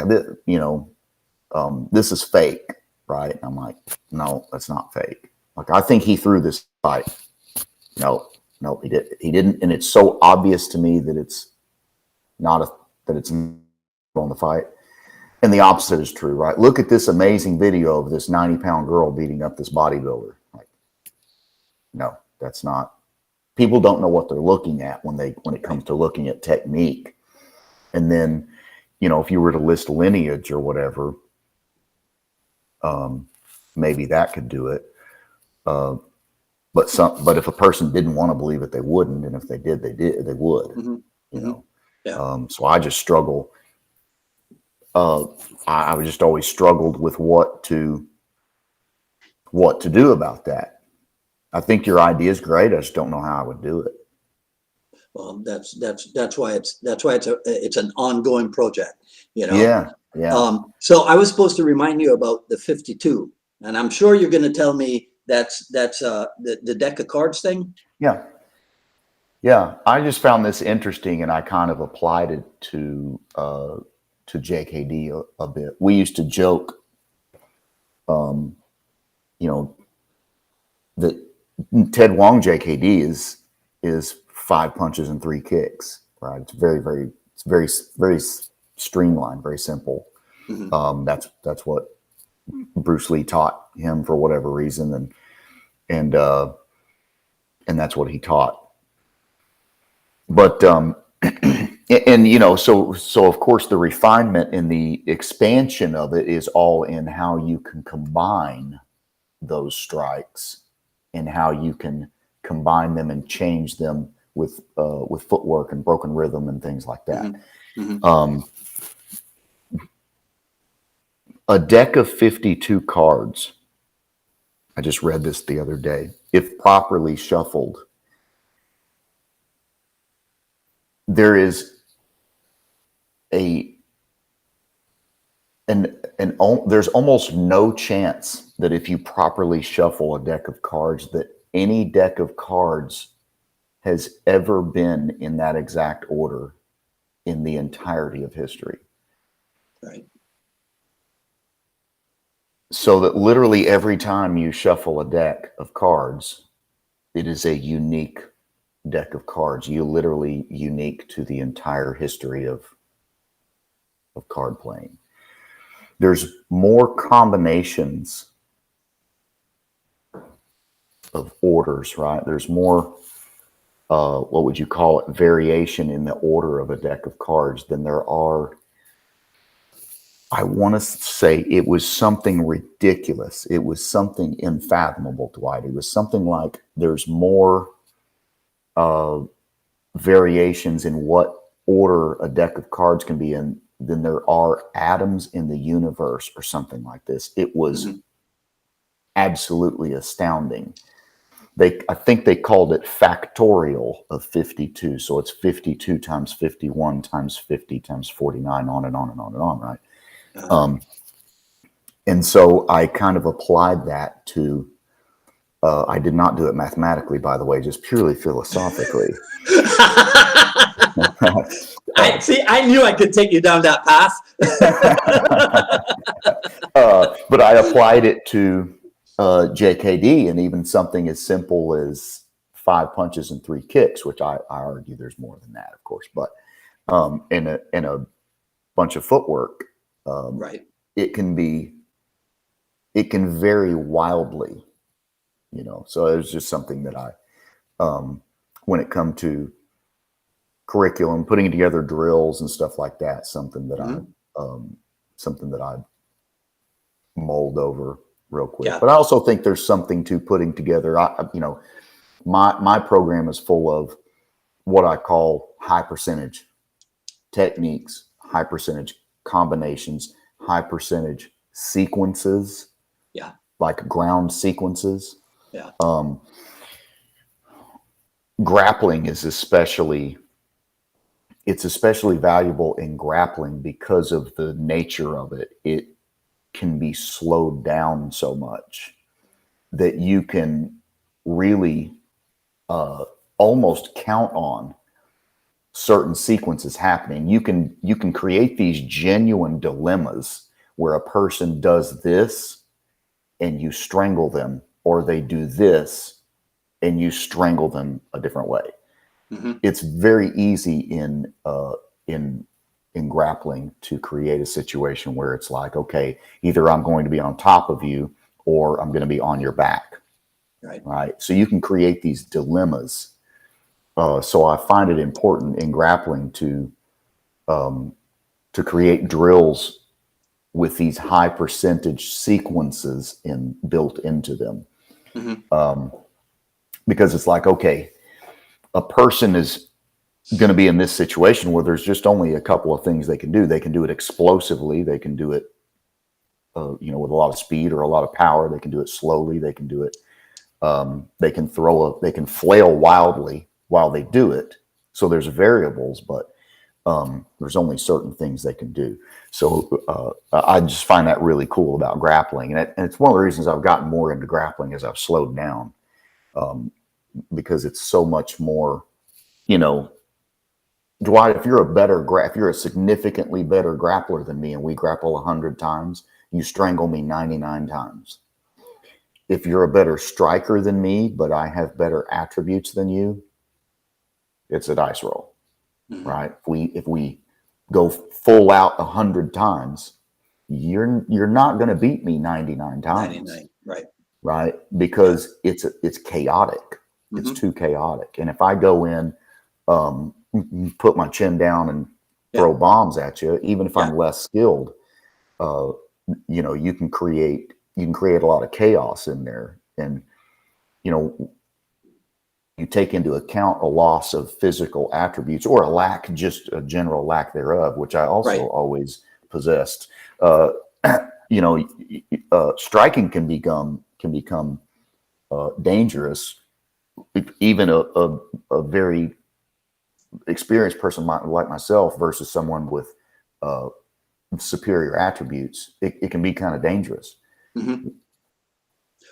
this is fake, right? And I'm like, no, that's not fake. Like, I think he threw this fight. No, he didn't. And it's so obvious to me that it's not that it's on the fight. And the opposite is true, right? Look at this amazing video of this 90-pound girl beating up this bodybuilder. Like, no, that's not. People don't know what they're looking at when it comes to looking at technique. And then, if you were to list lineage or whatever, maybe that could do it. But if a person didn't want to believe it, they wouldn't. And if they did, they would. Mm-hmm. Yeah. So I just struggle. I just always struggled with what to do about that. I think your idea is great. I just don't know how I would do it. Well, that's why it's an ongoing project, Yeah. So I was supposed to remind you about the 52, and I'm sure you're going to tell me that's the deck of cards thing. Yeah. I just found this interesting, and I kind of applied it to JKD a bit. We used to joke, that Ted Wong JKD is 5 punches and 3 kicks, right? It's very streamlined, very simple. That's what Bruce Lee taught him for whatever reason, and that's what he taught. But so of course the refinement and the expansion of it is all in how you can combine those strikes and how you can combine them and change them with footwork and broken rhythm and things like that. A deck of 52 cards, I just read this the other day, if properly shuffled, there is there's almost no chance that if you properly shuffle a deck of cards, that any deck of cards has ever been in that exact order in the entirety of history. Right. So that literally every time you shuffle a deck of cards, it is a unique deck of cards. You literally unique to the entire history of card playing. There's more combinations of orders, right? There's more, what would you call it, variation in the order of a deck of cards than there are. I want to say it was something ridiculous. It was something unfathomable, Dwight. It was something like there's more variations in what order a deck of cards can be in than there are atoms in the universe or something like this. It was absolutely astounding. I think they called it factorial of 52. So it's 52 times 51 times 50 times 49, on and on and on and on, right? And so I kind of applied that to, I did not do it mathematically, by the way, just purely philosophically. I knew I could take you down that path. But I applied it to JKD, and even something as simple as 5 punches and 3 kicks, which I argue there's more than that, of course, but in a bunch of footwork, Right. it can vary wildly, So it was just something that when it come to curriculum, putting together drills and stuff like that, something that I mold over real quick. Yeah. But I also think there's something to putting together. My program is full of what I call high percentage techniques, high percentage combinations, high percentage sequences. Yeah. Like ground sequences. Yeah. Grappling is especially valuable in grappling because of the nature of it. It can be slowed down so much that you can really almost count on certain sequences happening. You can create these genuine dilemmas where a person does this and you strangle them, or they do this and you strangle them a different way. Mm-hmm. It's very easy in grappling to create a situation where it's like, okay, either I'm going to be on top of you or I'm going to be on your back. Right. So you can create these dilemmas. So I find it important in grappling to create drills with these high percentage sequences built into them. Mm-hmm. Because it's like, okay, a person is going to be in this situation where there's just only a couple of things they can do. They can do it explosively. They can do it, with a lot of speed or a lot of power. They can do it slowly. They can do it. They can flail wildly while they do it. So there's variables, but there's only certain things they can do. So I just find that really cool about grappling. And it's one of the reasons I've gotten more into grappling as I've slowed down, because it's so much more, Dwight, if you're a significantly better grappler than me and we grapple 100 times, you strangle me 99 times. If you're a better striker than me, but I have better attributes than you, it's a dice roll, right? If we go full out 100 times, you're not going to beat me 99 times. 99, right? Right? Because it's chaotic. It's too chaotic. And if I go in, put my chin down and throw bombs at you, even if I'm less skilled, you can create a lot of chaos in there. And, you take into account a loss of physical attributes or just a general lack thereof, which I also always possessed. Striking can become dangerous. Even a very experienced person like myself versus someone with superior attributes, it can be kind of dangerous. Mm-hmm.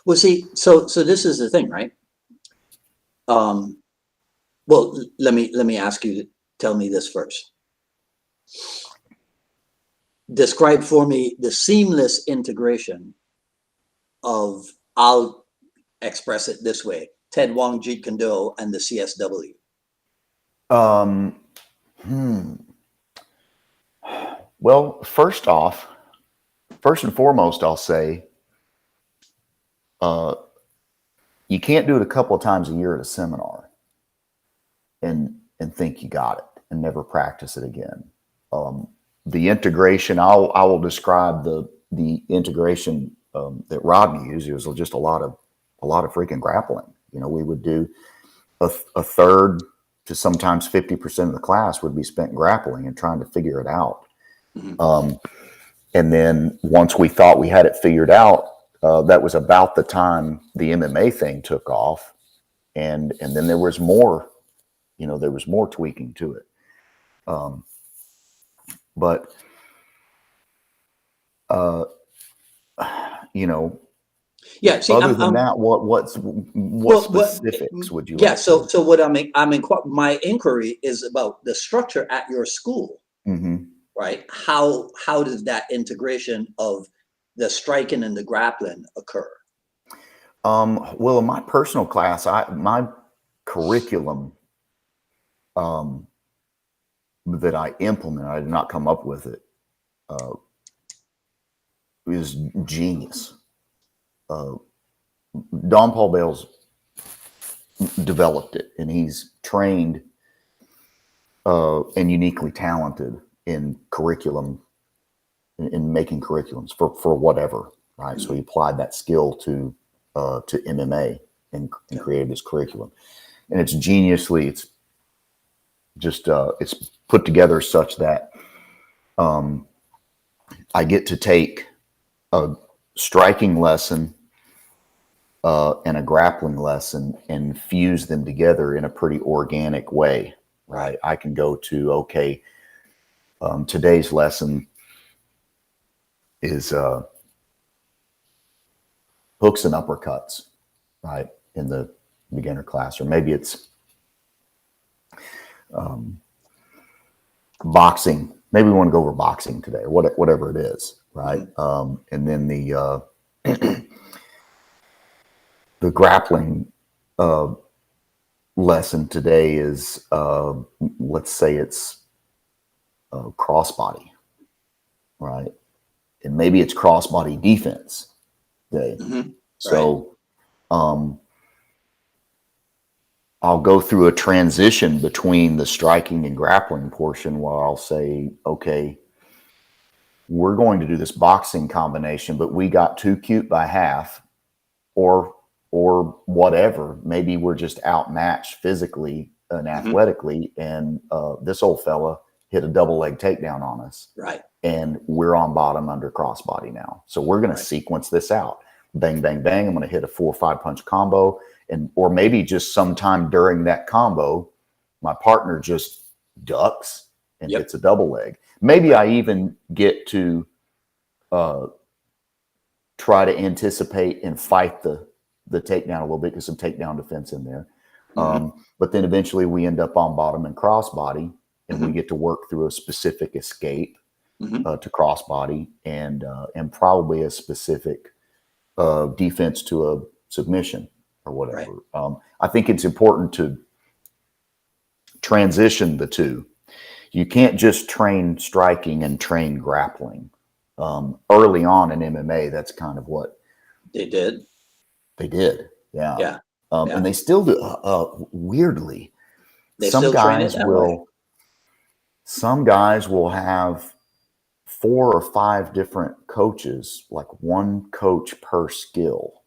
Well, see, so this is the thing, right? Well, let me ask you to tell me this first. Describe for me the seamless integration of, I'll express it this way, Ted Wong Jeet Kune and the CSW. Well, first and foremost, I'll say, you can't do it a couple of times a year at a seminar and think you got it and never practice it again. The integration, I will describe the integration that Rodney used. It was just a lot of freaking grappling. We would do a third to sometimes 50% of the class would be spent grappling and trying to figure it out. Mm-hmm. And then once we thought we had it figured out, that was about the time the MMA thing took off. And then there was more, there was more tweaking to it. But yeah. See, other than that, what specifics would you? Yeah. So what my inquiry is about the structure at your school, right? How does that integration of the striking and the grappling occur? Well, in my personal class, my curriculum that I implement, I did not come up with it, is genius. Don Paul Bales developed it, and he's trained and uniquely talented in curriculum, in making curriculums for whatever, right? So he applied that skill to MMA and created this curriculum, and it's geniusly, it's just it's put together such that I get to take a striking lesson and a grappling lesson and fuse them together in a pretty organic way, right? I can go to, okay, today's lesson is hooks and uppercuts, right, in the beginner class, or maybe it's boxing. Maybe we want to go over boxing today, or whatever it is, right? And then the the grappling lesson today is, let's say it's crossbody, right? And maybe it's crossbody defense day. So I'll go through a transition between the striking and grappling portion where I'll say, okay, we're going to do this boxing combination, but we got too cute by half, or whatever. Maybe we're just outmatched physically and athletically, and this old fella hit a double leg takedown on us. Right. And we're on bottom under crossbody now. So we're going to sequence this out. Bang, bang, bang. I'm going to hit a 4 or 5 punch combo. Or maybe just sometime during that combo, my partner just ducks and hits a double leg. Maybe I even get to try to anticipate and fight the takedown a little bit, because some takedown defense in there. But then eventually we end up on bottom and crossbody, and we get to work through a specific escape to crossbody, and probably a specific defense to a submission or whatever. I think it's important to transition the two. You can't just train striking and train grappling. Early on in MMA, that's kind of what they did. Yeah. And they still do. Weirdly, they still train it that way. Some guys will have 4 or 5 different coaches, like one coach per skill.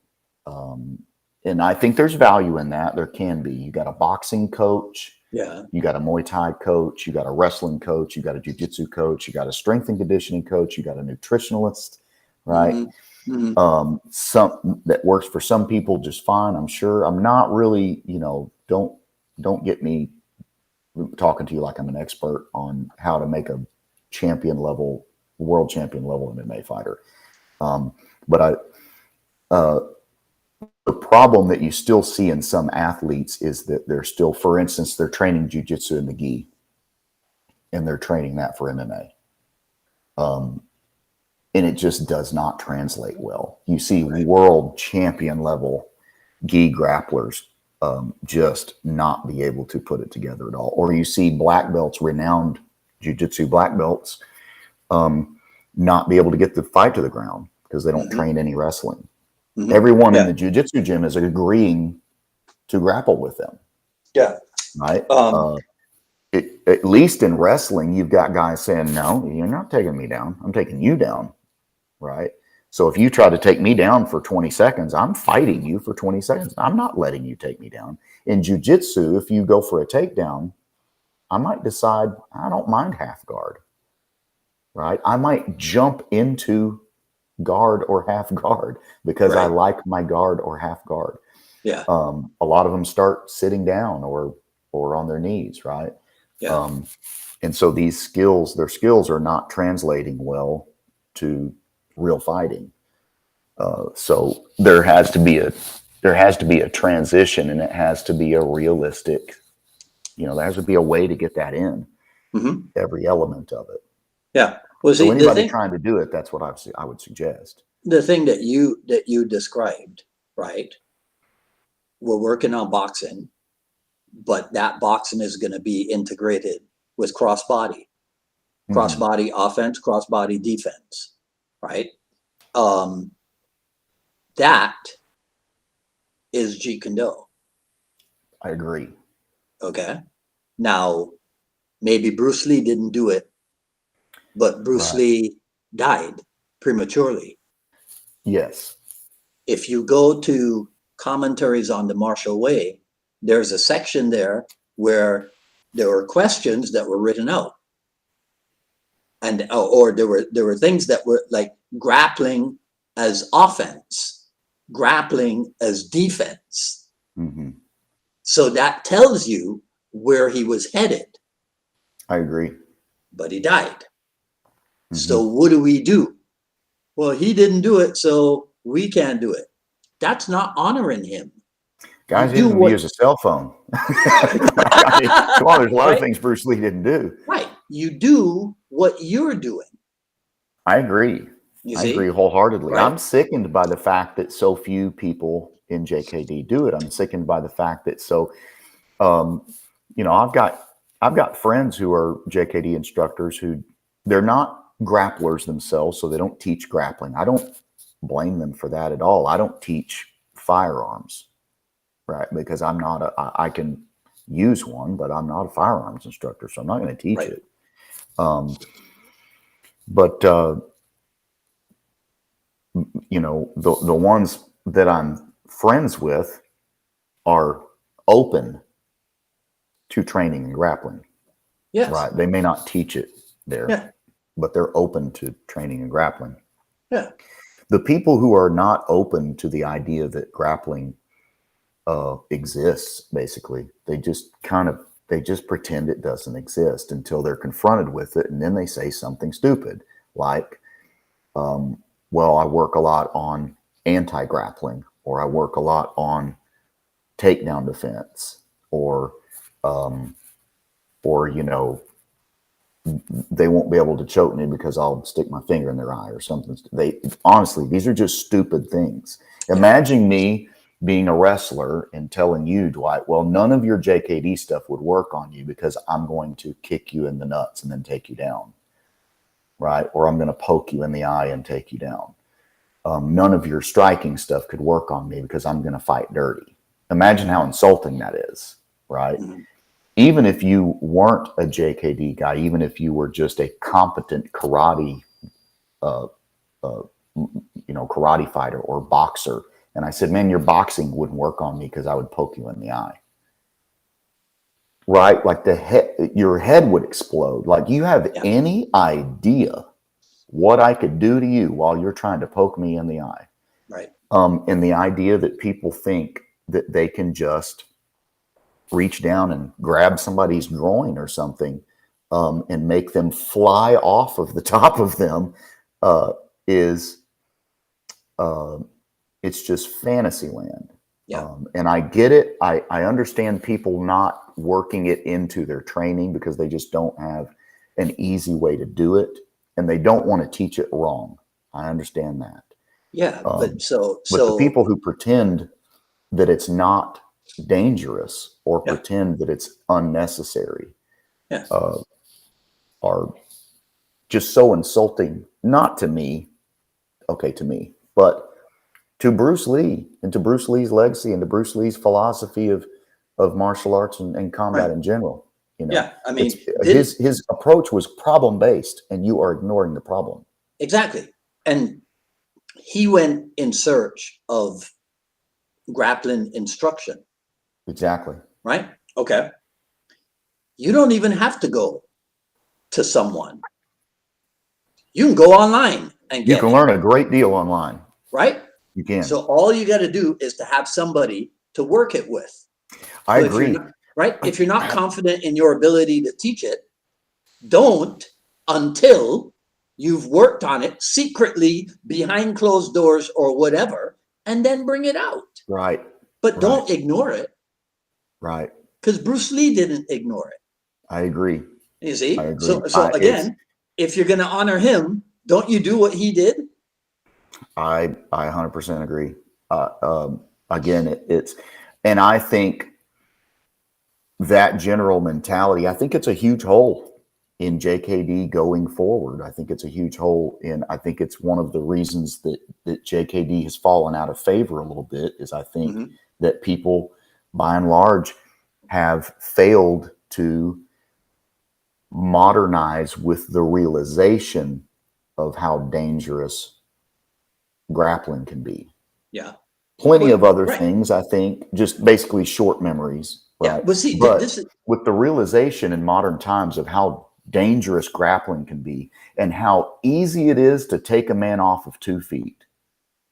And I think there's value in that. There can be. You got a boxing coach. You got a Muay Thai coach. You got a wrestling coach. You got a jiu-jitsu coach. You got a strength and conditioning coach. You got a nutritionalist, right? Some that works for some people just fine, I'm sure. I'm not really, don't get me talking to you like I'm an expert on how to make a world champion level MMA fighter. But the problem that you still see in some athletes is that they're still, for instance, they're training jiu-jitsu in the gi, and they're training that for MMA. And it just does not translate well. You see world champion level gi grapplers just not be able to put it together at all. Or you see black belts, renowned jiu-jitsu black belts, not be able to get the fight to the ground because they don't train any wrestling. Everyone in the jiu-jitsu gym is agreeing to grapple with them. Right? At least in wrestling, you've got guys saying, no, you're not taking me down. I'm taking you down. Right? So if you try to take me down for 20 seconds, I'm fighting you for 20 seconds. I'm not letting you take me down. In jiu-jitsu, if you go for a takedown, I might decide I don't mind half guard. Right? I might jump into guard or half guard because I like my guard or half guard. A lot of them start sitting down or on their knees, right? And so their skills are not translating well to real fighting. So there has to be a transition, and it has to be a realistic, there has to be a way to get that in every element of it. Well, so anybody trying to do it, that's what I would suggest. The thing that you described, right, we're working on boxing, but that boxing is going to be integrated with crossbody offense, crossbody defense, right? That is Jeet Kune. I agree. Okay. Now, maybe Bruce Lee didn't do it, but Bruce Lee died prematurely. Yes. If you go to commentaries on the martial way, there's a section there where there were questions that were written out. And or there were things that were like grappling as offense, grappling as defense. So that tells you where he was headed. I agree. But he died. So what do? Well, he didn't do it, so we can't do it. That's not honoring him. Guys didn't even use a cell phone. I mean, come on, there's a lot of things Bruce Lee didn't do. Right. You do what you're doing. I agree. I agree wholeheartedly. Right? I'm sickened by the fact that so few people in JKD do it. I'm sickened by the fact that you know, I've got friends who are JKD instructors who they're not grapplers themselves, so they don't teach grappling. I don't blame them for that at all. I don't teach firearms, right? Because I'm not I can use one, but I'm not a firearms instructor, so I'm not going to teach it. But you know, the ones that I'm friends with are open to training and grappling. Yes. Right. They may not teach it there, but they're open to training and grappling. Yeah. The people who are not open to the idea that grappling exists, basically, they just pretend it doesn't exist until they're confronted with it. And then they say something stupid like, well, I work a lot on anti-grappling, or I work a lot on takedown defense, or you know, they won't be able to choke me because I'll stick my finger in their eye or something. Honestly, these are just stupid things. Imagine me being a wrestler and telling you, Dwight, well, none of your JKD stuff would work on you because I'm going to kick you in the nuts and then take you down, right? Or I'm going to poke you in the eye and take you down. None of your striking stuff could work on me because I'm going to fight dirty. Imagine how insulting that is, right? Even if you weren't a JKD guy, even if you were just a competent karate, karate fighter or boxer, and I said, man, your boxing wouldn't work on me because I would poke you in the eye, right? Like your head would explode. Like, you have any idea what I could do to you while you're trying to poke me in the eye? Right. And the idea that people think that they can just reach down and grab somebody's groin or something and make them fly off of the top of them it's just fantasy land. And I get it. I understand people not working it into their training because they just don't have an easy way to do it, and they don't want to teach it wrong. I understand that. But the people who pretend that it's not dangerous or pretend that it's unnecessary are just so insulting, not to me, to me, but to Bruce Lee and to Bruce Lee's legacy and to Bruce Lee's philosophy of martial arts and combat in general. You know, I mean, his approach was problem based, and you are ignoring the problem. Exactly. And he went in search of grappling instruction. Exactly. Right? Okay. You don't even have to go to someone. You can go online and you can learn a great deal online. Right? You can. So all you got to do is to have somebody to work it with. I agree. If you're not confident in your ability to teach it, don't until you've worked on it secretly behind closed doors or whatever, and then bring it out. Right. But don't ignore it. Right. Because Bruce Lee didn't ignore it. I agree. You see? I agree. So again, if you're going to honor him, don't you do what he did? I 100% agree. Again, And I think that general mentality, I think it's a huge hole in JKD going forward. I think it's a huge hole I think it's one of the reasons that JKD has fallen out of favor a little bit is I think that people by and large have failed to modernize with the realization of how dangerous grappling can be. Yeah. Plenty of other things, I think, just basically short memories. Right? Yeah. But see, but this is with the realization in modern times of how dangerous grappling can be and how easy it is to take a man off of 2 feet.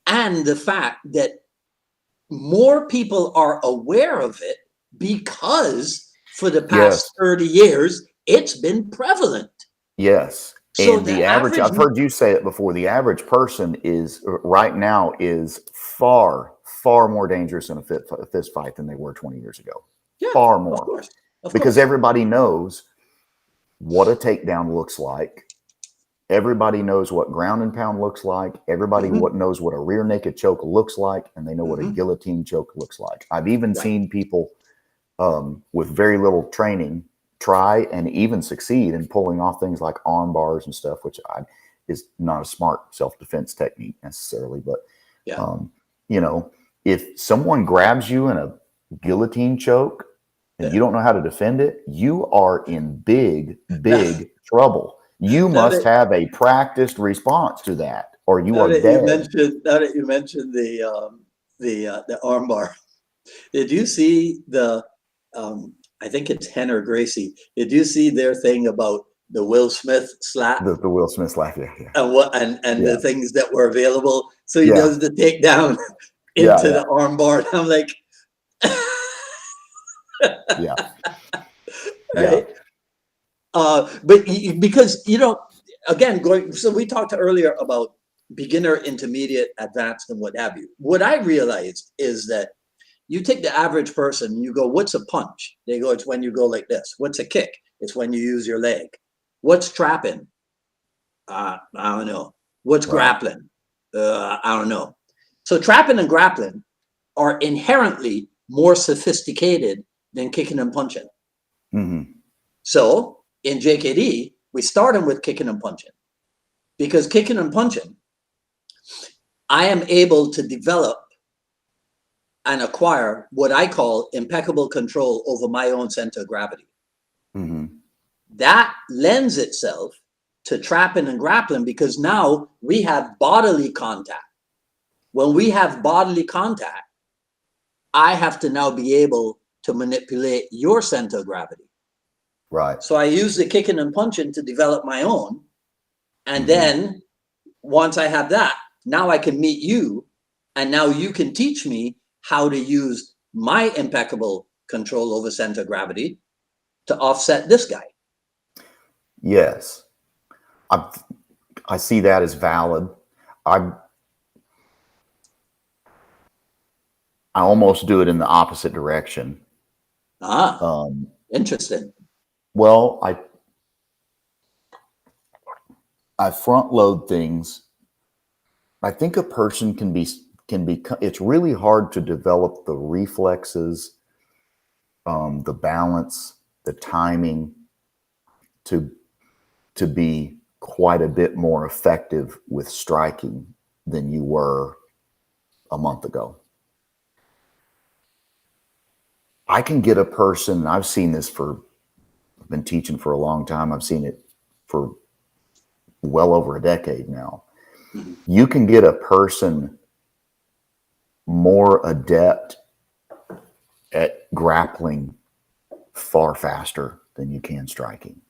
And the fact that more people are aware of it because for the past 30 years, it's been prevalent. Yes. So And the average, I've heard you say it before, the average person is right now is far, far more dangerous in a fist fight than they were 20 years ago. Yeah, far more. Of course. Because everybody knows what a takedown looks like. Everybody knows what ground and pound looks like. Everybody knows what a rear naked choke looks like, and they know what a guillotine choke looks like. I've even seen people with very little training try and even succeed in pulling off things like arm bars and stuff, which is not a smart self-defense technique necessarily. But, you know, if someone grabs you in a guillotine choke and you don't know how to defend it, you are in big, big trouble. You must have a practiced response to that, or you are dead. Now that you mentioned the arm bar, did you see I think it's Henner Gracie. Did you see their thing about the Will Smith slap? The Will Smith slap, yeah. And the things that were available. So he does the takedown into the arm bar. And I'm like, right? But because again, so we talked earlier about beginner, intermediate, advanced, and what have you. What I realized is that you take the average person, you go, what's a punch? They go, it's when you go like this. What's a kick? It's when you use your leg. What's trapping? I don't know. What's grappling? I don't know. So trapping and grappling are inherently more sophisticated than kicking and punching. So in JKD, we started with kicking and punching because kicking and punching, I am able to develop and acquire what I call impeccable control over my own center of gravity. That lends itself to trapping and grappling because now we have bodily contact. When we have bodily contact, I have to now be able to manipulate your center of gravity. Right. So I use the kicking and punching to develop my own. And then once I have that, now I can meet you. And now you can teach me how to use my impeccable control over center of gravity to offset this guy. Yes. I see that as valid. I almost do it in the opposite direction. Interesting. Well, I front load things. I think a person can be, it's really hard to develop the reflexes, the balance, the timing to be quite a bit more effective with striking than you were a month ago. I can get a person, and I've seen this I've been teaching for a long time. I've seen it for well over a decade now. You can get a person more adept at grappling far faster than you can striking.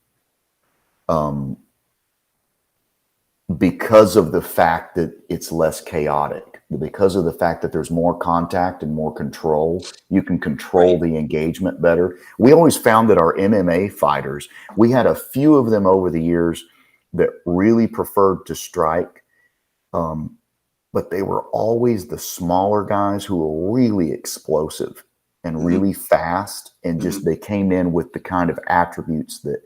Because of the fact that it's less chaotic, because of the fact that there's more contact and more control, you can control the engagement better. We always found that our MMA fighters, we had a few of them over the years that really preferred to strike, but they were always the smaller guys who were really explosive and really fast, and just they came in with the kind of attributes that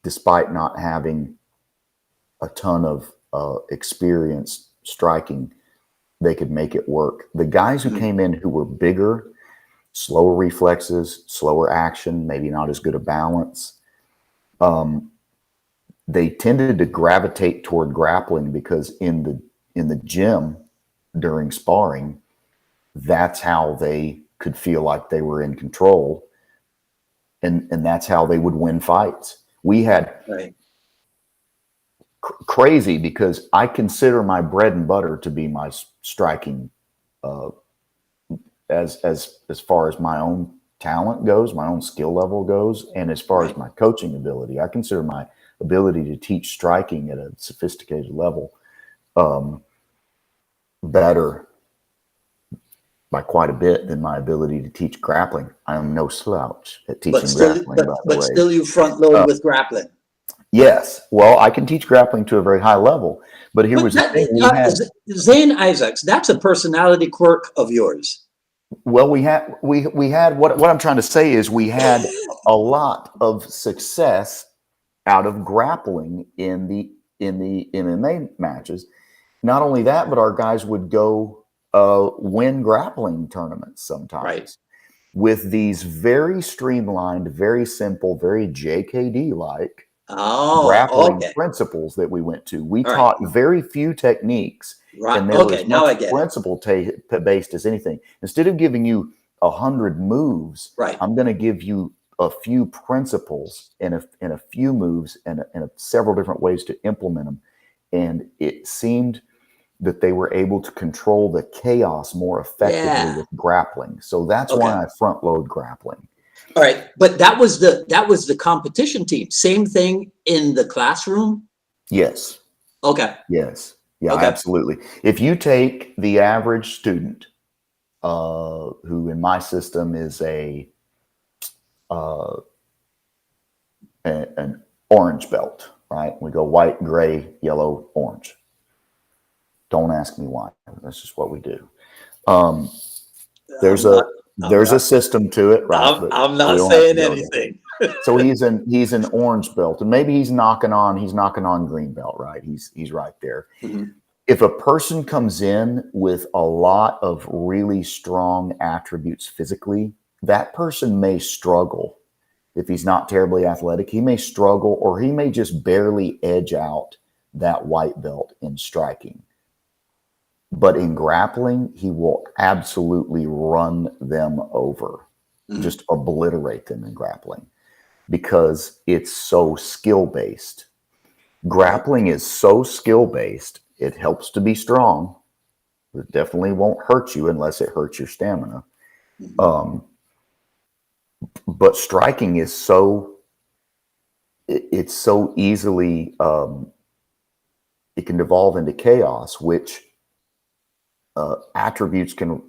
despite not having a ton of experience striking, they could make it work. The guys who came in who were bigger, slower reflexes, slower action, maybe not as good a balance, they tended to gravitate toward grappling because in the gym during sparring, that's how they could feel like they were in control, and that's how they would win fights. We had crazy, because I consider my bread and butter to be my striking, as far as my own talent goes, my own skill level goes, and as far as my coaching ability. I consider my ability to teach striking at a sophisticated level better by quite a bit than my ability to teach grappling. I am no slouch at teaching grappling, by the way. But still you front load with grappling. Yes. Well, I can teach grappling to a very high level, but here was the thing. We had Zane Isaacs, that's a personality quirk of yours. Well, we had what I'm trying to say is we had a lot of success out of grappling in the MMA matches. Not only that, but our guys would go win grappling tournaments sometimes with these very streamlined, very simple, very JKD like grappling principles that we went to. We taught very few techniques. And there was much principle based as anything. Instead of giving you 100 moves, I'm going to give you a few principles and a few moves and several different ways to implement them. And it seemed that they were able to control the chaos more effectively with grappling. So that's why I front load grappling. All right, but that was the competition team. Same thing in the classroom? Yes. Okay. Yes. Yeah, absolutely. If you take the average student, who in my system is an orange belt, right? We go white, gray, yellow, orange. Don't ask me why. That's just what we do. There's a system to it, right? I'm not saying anything. So he's an orange belt, and maybe he's knocking on green belt, right? He's right there. If a person comes in with a lot of really strong attributes physically, that person may struggle. If he's not terribly athletic, he may struggle, or he may just barely edge out that white belt in striking. But in grappling, he will absolutely run them over, just obliterate them in grappling, because it's so skill-based. Grappling is so skill-based. It helps to be strong. It definitely won't hurt you unless it hurts your stamina. But striking is it's so easily, it can devolve into chaos, which attributes can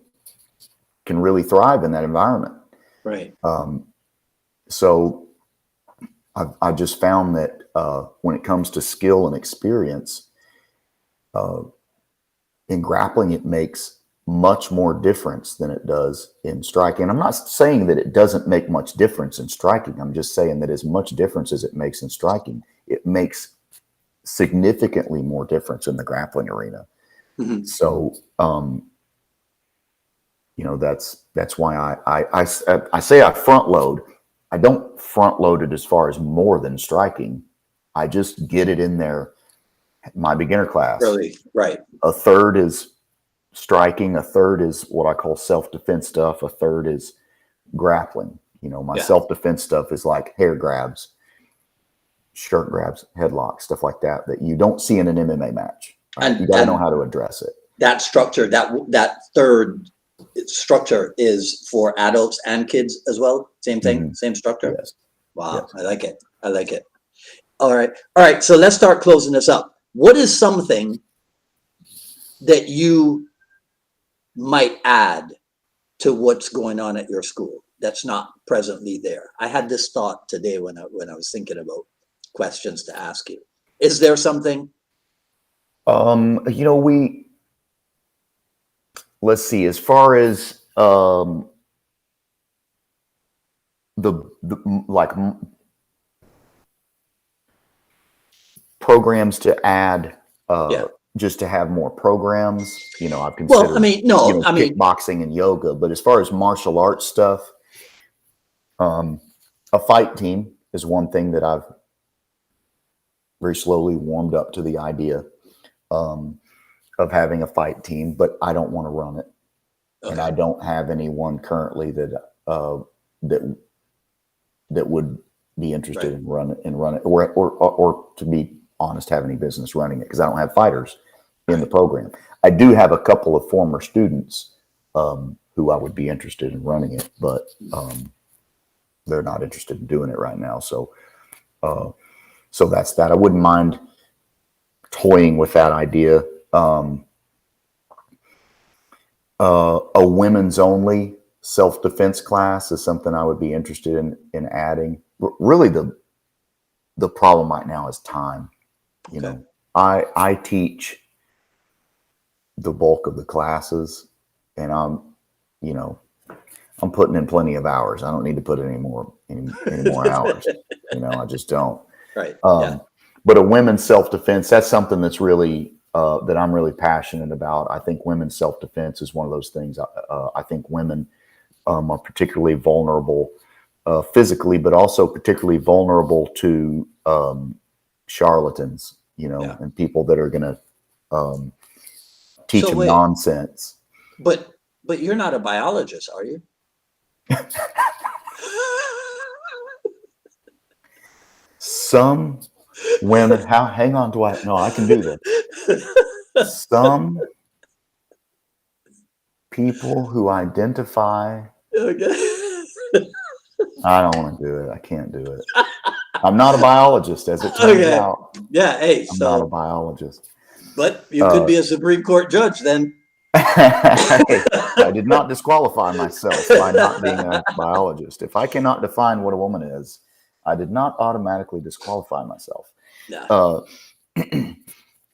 really thrive in that environment. Right. So I just found that when it comes to skill and experience, in grappling, it makes much more difference than it does in striking. I'm not saying that it doesn't make much difference in striking. I'm just saying that as much difference as it makes in striking, it makes significantly more difference in the grappling arena. So, that's why I say I front load. I don't front load it as far as more than striking. I just get it in there. My beginner class. Really, right. A third is striking. A third is what I call self-defense stuff. A third is grappling. My self-defense stuff is like hair grabs, shirt grabs, headlocks, stuff like that you don't see in an MMA match. Right? And you got to know how to address it. That structure, that third structure is for adults and kids as well. Same thing, same structure. Yes. Wow, yes. I like it. All right. So let's start closing this up. What is something that you might add to what's going on at your school that's not presently there? I had this thought today when I was thinking about questions to ask you. Is there something? Let's see, as far as the programs to add just to have more programs. I've Well, I considered, mean, no, I mean, kickboxing and yoga, but as far as martial arts stuff, a fight team is one thing that I've very slowly warmed up to the idea of having a fight team, but I don't want to run it. And I don't have anyone currently that would be interested in run it, or to be honest, have any business running it, because I don't have fighters in the program. I do have a couple of former students who I would be interested in running it, but they're not interested in doing it right now. So that's that. I wouldn't mind toying with that idea. A women's only self-defense class is something I would be interested in adding. Really, the problem right now is time. I teach the bulk of the classes, and I'm putting in plenty of hours. I don't need to put in any more hours. I just don't. Right. But a women's self-defense, that's something that's really that I'm really passionate about. I think women's self-defense is one of those things. I think women are particularly vulnerable physically, but also particularly vulnerable to charlatans, and people that are going to teach them nonsense. But you're not a biologist, are you? Some women, hang on, Dwight. No, I can do this. Some people who identify. I don't want to do it. I can't do it. I'm not a biologist, as it turns out. Yeah, hey, I'm not a biologist. But you could be a Supreme Court judge then. I did not disqualify myself by not being a biologist. If I cannot define what a woman is, I did not automatically disqualify myself.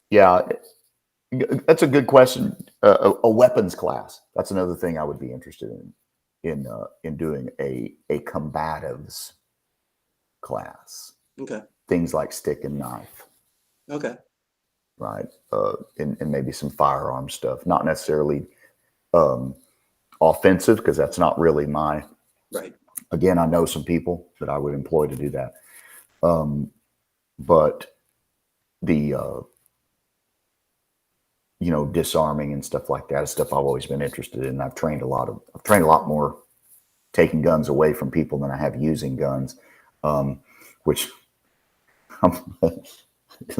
Yeah, that's a good question. A weapons class. That's another thing I would be interested in doing a combatives class. Okay. Things like stick and knife. Okay. Right. And maybe some firearm stuff. Not necessarily offensive, because that's not really my. Right. Again, I know some people that I would employ to do that. But the disarming and stuff like that is stuff I've always been interested in. I've trained a lot more taking guns away from people than I have using guns, which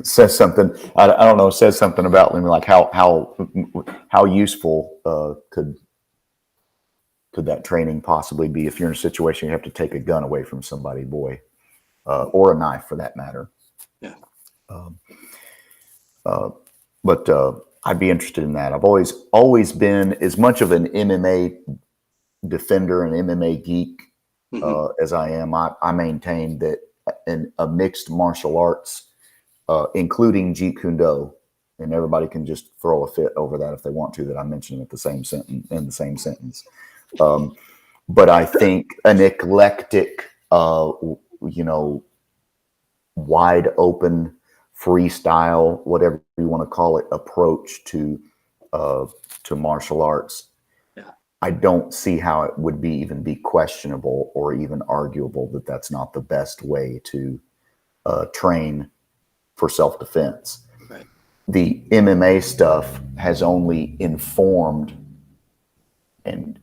says something. I don't know. Says something about me, like how useful could that training possibly be if you're in a situation you have to take a gun away from somebody, boy, or a knife for that matter. Yeah. But I'd be interested in that. I've always been as much of an MMA defender and MMA geek as I am. I maintain that a mixed martial arts, including Jeet Kune, and everybody can just throw a fit over that if they want to, that I mentioned it in the same sentence. But I think an eclectic, wide open, freestyle, whatever you want to call it, approach to martial arts. Yeah. I don't see how it would even be questionable or even arguable that that's not the best way to train for self-defense. Right. The MMA stuff has only informed and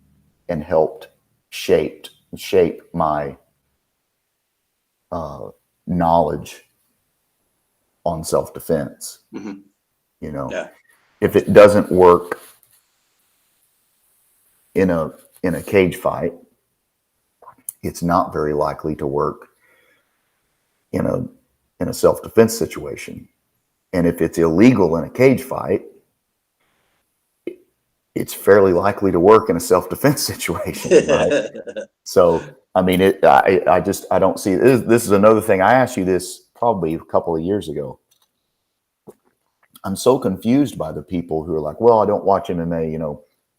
helped shape my knowledge on self-defense. If it doesn't work in a cage fight, it's not very likely to work in a self-defense situation. And if it's illegal in a cage fight, it's fairly likely to work in a self-defense situation, right? So, I mean, I don't see this. This is another thing. I asked you this probably a couple of years ago. I'm so confused by the people who are like, well, I don't watch MMA,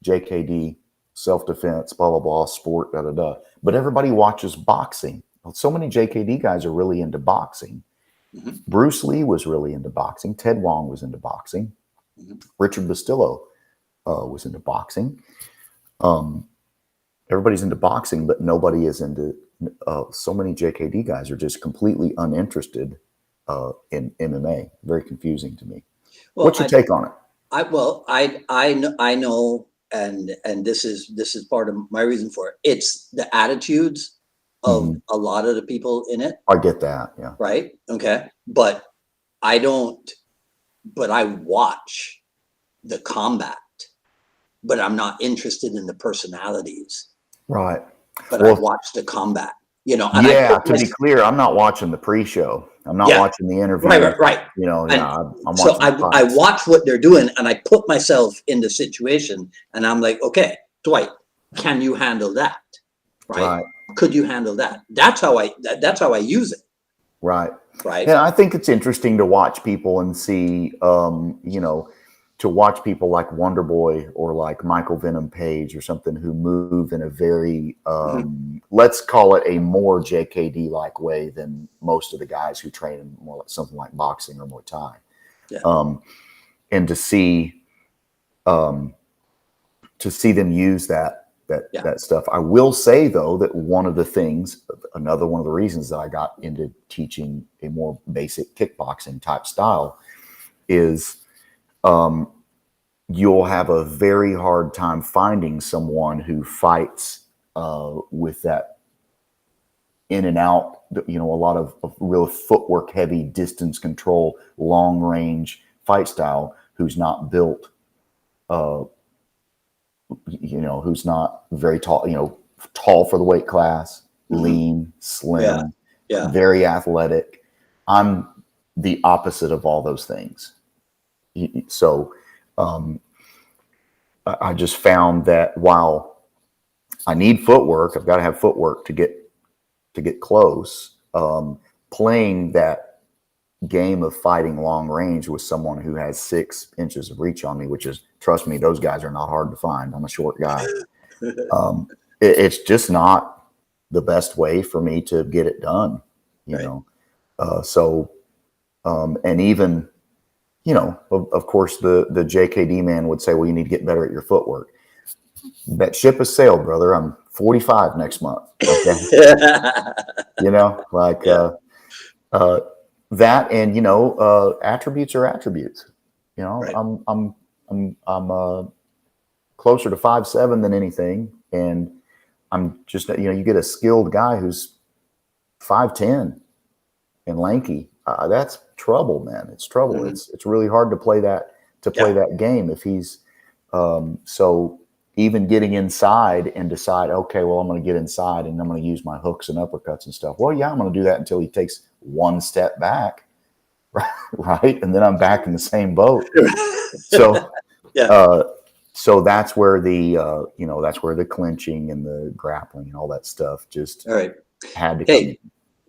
JKD, self-defense, blah, blah, blah, sport, da, da, da. But everybody watches boxing. So many JKD guys are really into boxing. Bruce Lee was really into boxing. Ted Wong was into boxing. Richard Bustillo was into boxing. Everybody's into boxing, but nobody is into. So many JKD guys are just completely uninterested in MMA. Very confusing to me. Well, what's your take on it? I know, and this is part of my reason for it. It's the attitudes of a lot of the people in it. I get that. Yeah. Right. Okay. But I watch the combat, but I'm not interested in the personalities. Right. But I watch the combat, And to be clear, I'm not watching the pre-show. I'm not watching the interview. Right. I'm watching. So I watch what they're doing, and I put myself in the situation, and I'm like, okay, Dwight, can you handle that? Right. Could you handle that? That's how I use it. Right. Right. And I think it's interesting to watch people and see, to watch people like Wonder Boy or like Michael Venom Page or something who move in a very, let's call it a more JKD like way than most of the guys who train in more like something like boxing or Muay Thai. Yeah. And to see them use that stuff. I will say though that another one of the reasons that I got into teaching a more basic kickboxing type style is you'll have a very hard time finding someone who fights with that in and out, a lot of real footwork heavy, distance control, long range fight style, who's not built who's not very tall, tall for the weight class, lean, slim, very athletic. I'm the opposite of all those things. So I just found that while I need footwork, I've got to have footwork to get close. Playing that game of fighting long range with someone who has 6 inches of reach on me, which is, trust me, those guys are not hard to find. I'm a short guy. It's just not the best way for me to get it done, you know? And even, of course the JKD man would say, well, you need to get better at your footwork. That ship has sailed, brother. I'm 45 next month. Okay. That, and attributes are attributes. I'm closer to 5'7" than anything, and I'm just you get a skilled guy who's 5'10" and lanky. That's trouble, man. It's trouble. It's really hard to play that game if he's so. Even getting inside and decide, okay, well, I'm going to get inside and I'm going to use my hooks and uppercuts and stuff. Well, yeah, I'm going to do that until he takes one step back, right? And then I'm back in the same boat. So, so that's where the clinching and the grappling and all that stuff just had to come.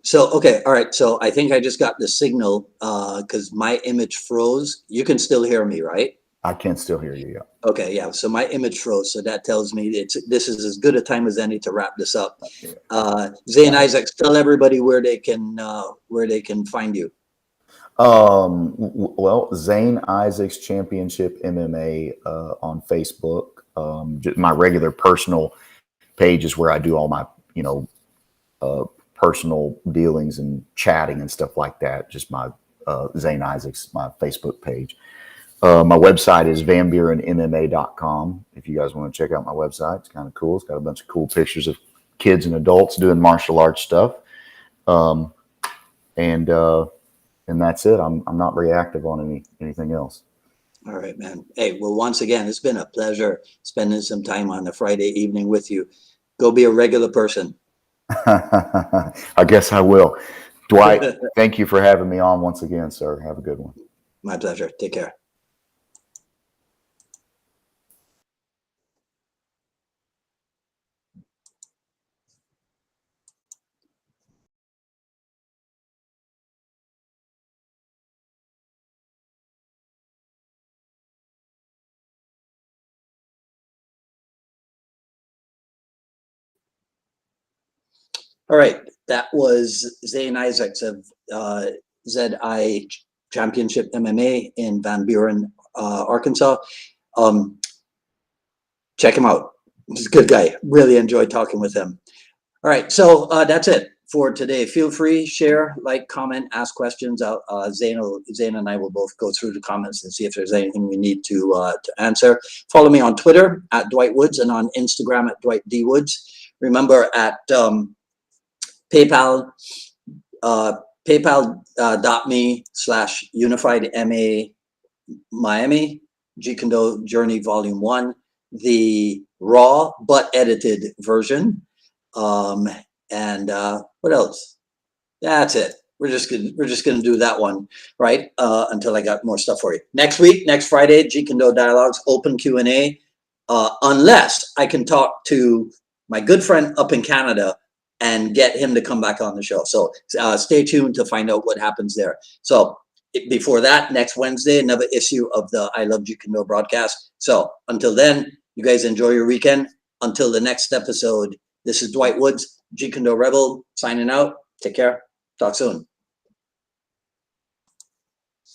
So, okay. All right. So I think I just got the signal because my image froze. You can still hear me, right? I can still hear you. Yeah. Okay. Yeah. So my image froze. So that tells me this is as good a time as any to wrap this up. Zane Isaacs, tell everybody where they can find you. Well, Zane Isaacs Championship MMA on Facebook. My regular personal page is where I do all my personal dealings and chatting and stuff like that. Just my Zane Isaacs, my Facebook page. My website is vanburenmma.com. If you guys want to check out my website, it's kind of cool. It's got a bunch of cool pictures of kids and adults doing martial arts stuff. And that's it. I'm not very active on anything else. All right, man. Hey, well, once again, it's been a pleasure spending some time on a Friday evening with you. Go be a regular person. I guess I will. Dwight, thank you for having me on once again, sir. Have a good one. My pleasure. Take care. All right, that was Zane Isaacs of ZI Championship MMA in Van Buren, Arkansas. Check him out. He's a good guy. Really enjoyed talking with him. All right, so that's it for today. Feel free, share, like, comment, ask questions. Zane and I will both go through the comments and see if there's anything we need to answer. Follow me on Twitter at Dwight Woods and on Instagram at Dwight D Woods. Remember at PayPal, paypal.me/UnifiedMA Miami, Jeet Kune Journey Volume 1, the raw but edited version. And what else? That's it. We're just gonna do that one, right? Until I got more stuff for you. Next week, next Friday, Jeet Kune Dialogues, open Q&A. Unless I can talk to my good friend up in Canada and get him to come back on the show. So stay tuned to find out what happens there. So before that, next Wednesday, another issue of the I Love Jeet Kune broadcast. So until then, you guys enjoy your weekend. Until the next episode, this is Dwight Woods, Jeet Kune Rebel, signing out. Take care. Talk soon.